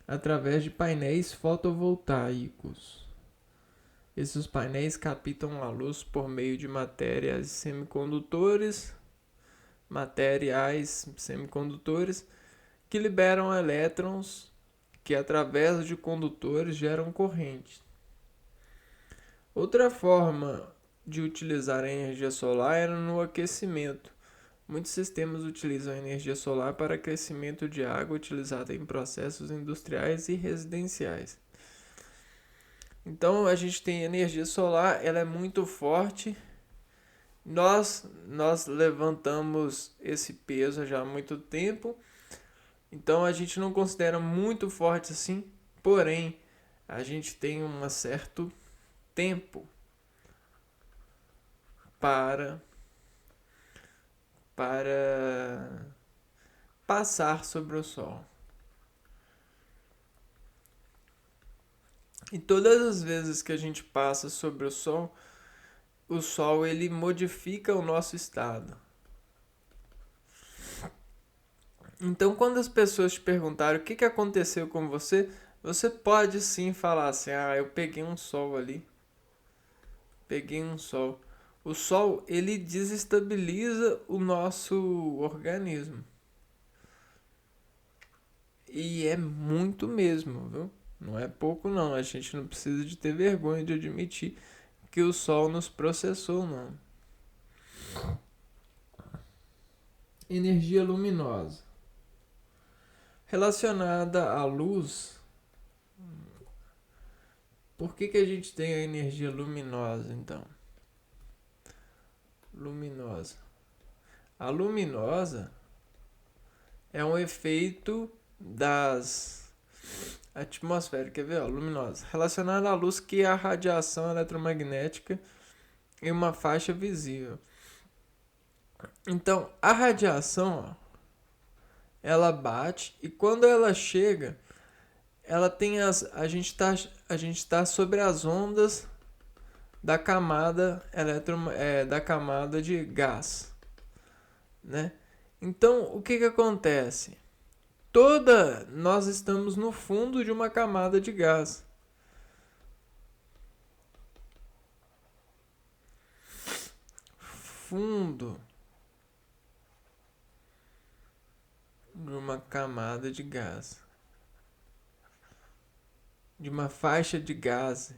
através de painéis fotovoltaicos. Esses painéis captam a luz por meio de materiais semicondutores que liberam elétrons que através de condutores geram corrente. Outra forma de utilizar a energia solar era no aquecimento. Muitos sistemas utilizam a energia solar para aquecimento de água utilizada em processos industriais e residenciais. Então a gente tem energia solar, ela é muito forte. Nós levantamos esse peso já há muito tempo. Então a gente não considera muito forte assim, porém a gente tem um certo tempo para passar sobre o Sol. E todas as vezes que a gente passa sobre o Sol ele modifica o nosso estado. Então, quando as pessoas te perguntarem o que aconteceu com você, você pode sim falar assim: eu peguei um Sol ali. Peguei um Sol. O Sol, ele desestabiliza o nosso organismo. E é muito mesmo, viu? Não é pouco não. A gente não precisa de ter vergonha de admitir que o Sol nos processou, não. Energia luminosa. Relacionada à luz, por que a gente tem a energia luminosa, então? Luminosa. A luminosa, É um efeito das atmosféricas, quer ver, ó, luminosas, relacionado à luz que é a radiação eletromagnética em uma faixa visível. Então, a radiação, ó, ela bate e quando ela chega, ela tem a gente tá sobre as ondas da camada da camada de gás, né? Então, o que que acontece? Nós estamos no fundo de uma camada de gás. Fundo de uma camada de gás, de uma faixa de gás.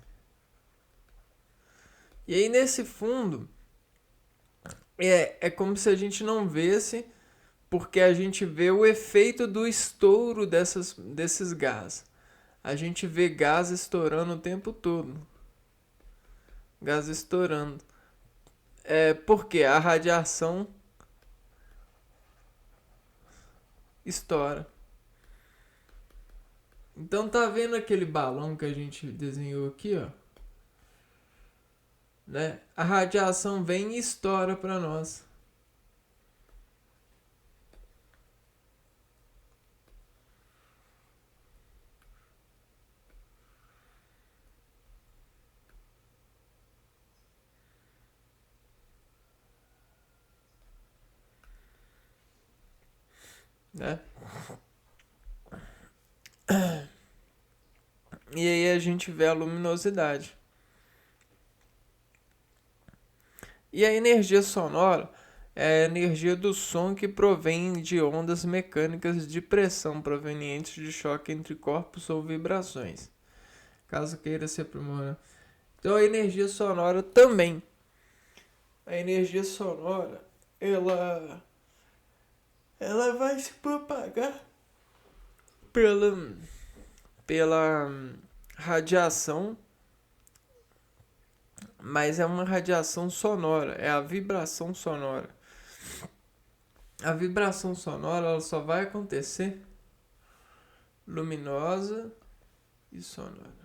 E aí nesse fundo é como se a gente não visse, porque a gente vê o efeito do estouro desses gases. A gente vê gás estourando o tempo todo. Gás estourando. É porque a radiação estoura. Então tá vendo aquele balão que a gente desenhou aqui, ó? Né? A radiação vem e estoura para nós. Né? E aí a gente vê a luminosidade. E a energia sonora é a energia do som que provém de ondas mecânicas de pressão provenientes de choque entre corpos ou vibrações. Caso queira se aprimorar. Então a energia sonora também. A energia sonora, ela vai se propagar pela pela radiação, mas é uma radiação sonora, é a vibração sonora. A vibração sonora ela só vai acontecer luminosa e sonora.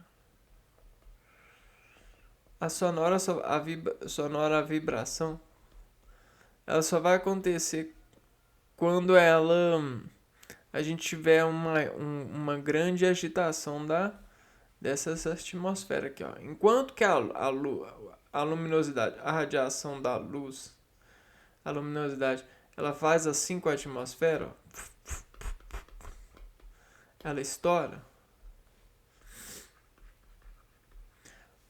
A sonora, sonora, a vibração, ela só vai acontecer quando a gente tiver uma grande agitação dessa atmosfera aqui, ó. Enquanto que a luminosidade, a radiação da luz, a luminosidade, ela faz assim com a atmosfera, ó, ela estoura.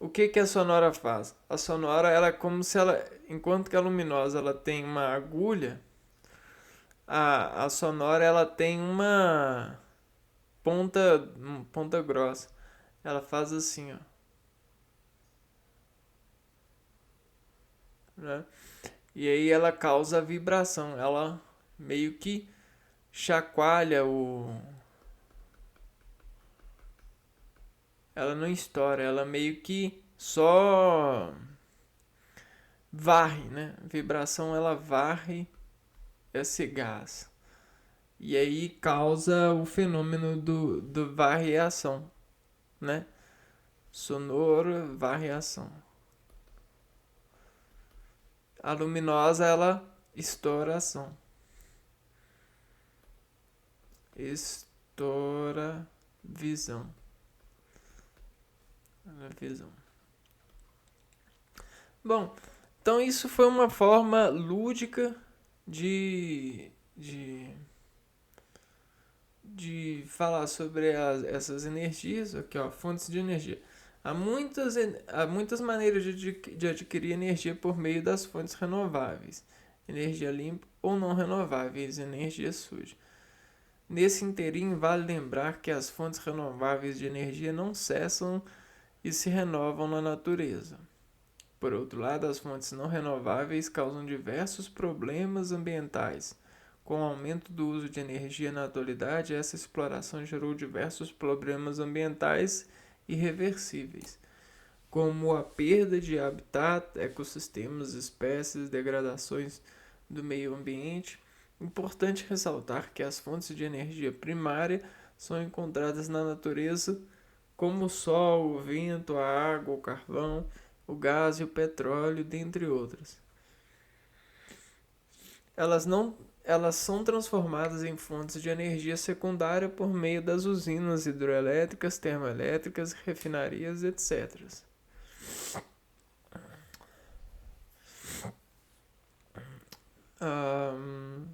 O que que a sonora faz? A sonora ela é como se ela, enquanto que a luminosa ela tem uma agulha, a sonora ela tem uma ponta grossa. Ela faz assim, ó, né? E aí ela causa vibração, ela meio que chacoalha ela não estoura, ela meio que só varre, né? A vibração ela varre esse gás. E aí causa o fenômeno do variação, né? Sonoro, variação. A luminosa ela estouração. Estoura visão. Visão. Bom, então isso foi uma forma lúdica de falar sobre essas energias, aqui ó, fontes de energia. Há muitas maneiras de adquirir energia por meio das fontes renováveis, energia limpa ou não renováveis, energia suja. Nesse interim, vale lembrar que as fontes renováveis de energia não cessam e se renovam na natureza. Por outro lado, as fontes não renováveis causam diversos problemas ambientais. Com o aumento do uso de energia na atualidade, essa exploração gerou diversos problemas ambientais irreversíveis, como a perda de habitat, ecossistemas, espécies, degradações do meio ambiente, Importante ressaltar que as fontes de energia primária são encontradas na natureza, como o sol, o vento, a água, o carvão, o gás e o petróleo, dentre outras. Elas não Elas são transformadas em fontes de energia secundária por meio das usinas hidroelétricas, termoelétricas, refinarias, etc. Ahn,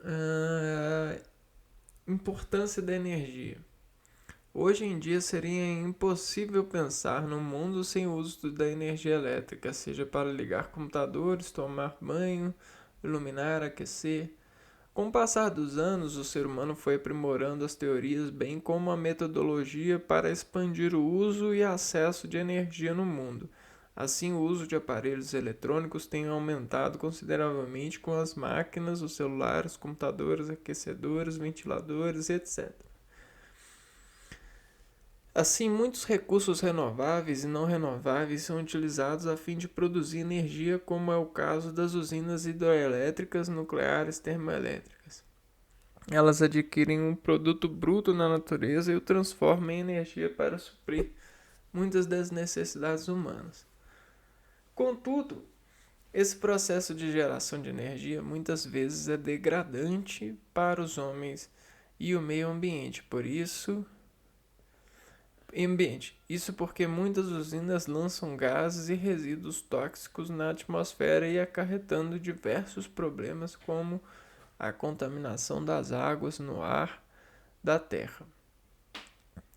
ah, Importância da energia. Hoje em dia seria impossível pensar num mundo sem o uso da energia elétrica, seja para ligar computadores, tomar banho, iluminar, aquecer. Com o passar dos anos, o ser humano foi aprimorando as teorias, bem como a metodologia para expandir o uso e acesso de energia no mundo. Assim, o uso de aparelhos eletrônicos tem aumentado consideravelmente com as máquinas, os celulares, computadores, aquecedores, ventiladores, etc. Assim, muitos recursos renováveis e não renováveis são utilizados a fim de produzir energia, como é o caso das usinas hidroelétricas, nucleares, termoelétricas. Elas adquirem um produto bruto na natureza e o transformam em energia para suprir muitas das necessidades humanas. Contudo, esse processo de geração de energia muitas vezes é degradante para os homens e o meio ambiente. Isso porque muitas usinas lançam gases e resíduos tóxicos na atmosfera e acarretando diversos problemas como a contaminação das águas no ar da terra,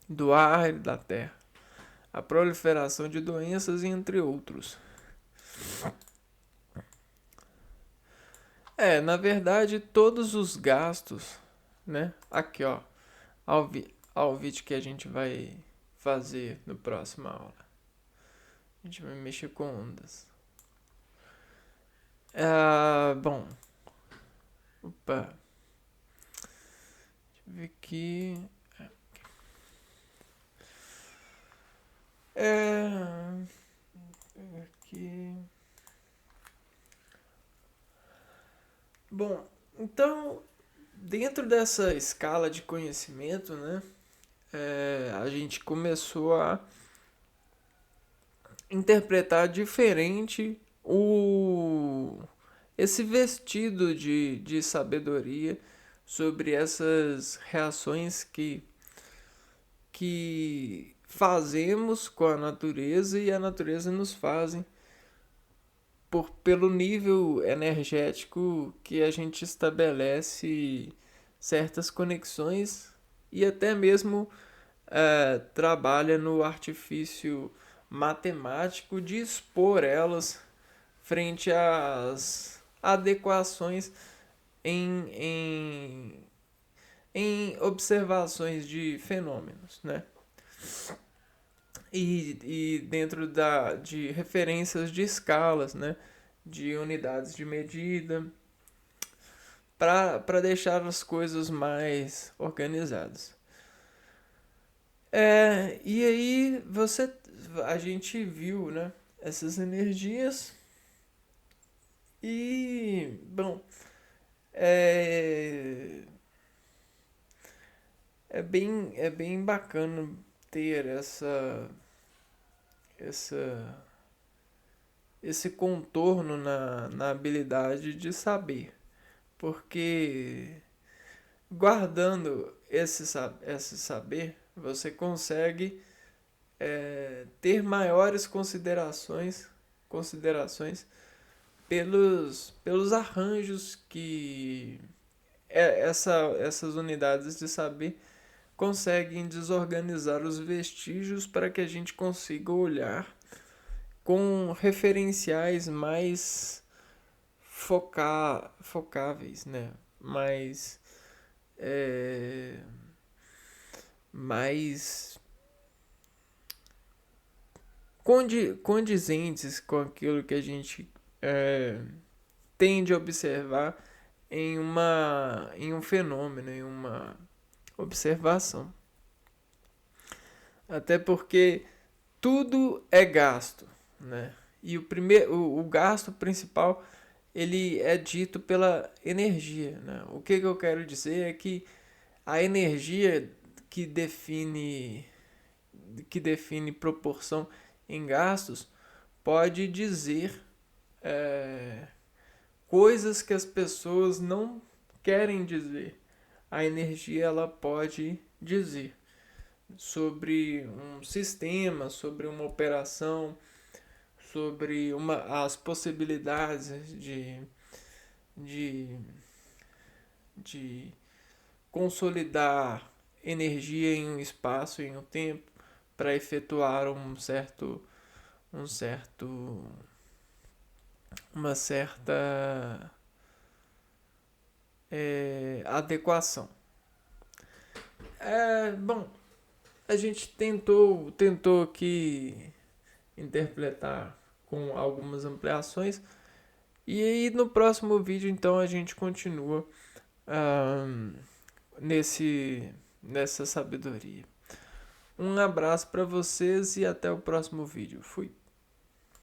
do ar e da terra, a proliferação de doenças, entre outros. Na verdade, todos os gastos, né? Aqui, ó, ao vídeo que a gente vai fazer no próximo aula. A gente vai mexer com ondas. Bom, opa, deixa eu ver aqui. Aqui. Bom, então, dentro dessa escala de conhecimento, né, a gente começou a interpretar diferente esse vestido de sabedoria sobre essas reações que fazemos com a natureza e a natureza nos fazem pelo nível energético que a gente estabelece certas conexões e até mesmo trabalha no artifício matemático de expor elas frente às adequações em, em, em observações de fenômenos, né? E dentro de referências de escalas, né? De unidades de medida, para deixar as coisas mais organizadas. E aí a gente viu, né, essas energias e, bom, é, é bem bacana ter essa, esse contorno na habilidade de saber, porque guardando esse saber, você consegue ter maiores considerações pelos arranjos que essas unidades de saber conseguem desorganizar os vestígios para que a gente consiga olhar com referenciais mais focáveis, né? É, mais condizentes com aquilo que a gente tende a observar em um fenômeno, em uma observação. Até porque tudo é gasto, né? E o gasto principal ele é dito pela energia, né? O que eu quero dizer é que a energia que define proporção em gastos pode dizer é, coisas que as pessoas não querem dizer. A energia ela pode dizer sobre um sistema, sobre uma operação, sobre as possibilidades de, de consolidar energia em um espaço, em um tempo, para efetuar um certo, uma certa adequação. Bom, a gente tentou aqui interpretar com algumas ampliações. E aí no próximo vídeo então a gente continua nessa sabedoria. Um abraço para vocês e até o próximo vídeo. Fui.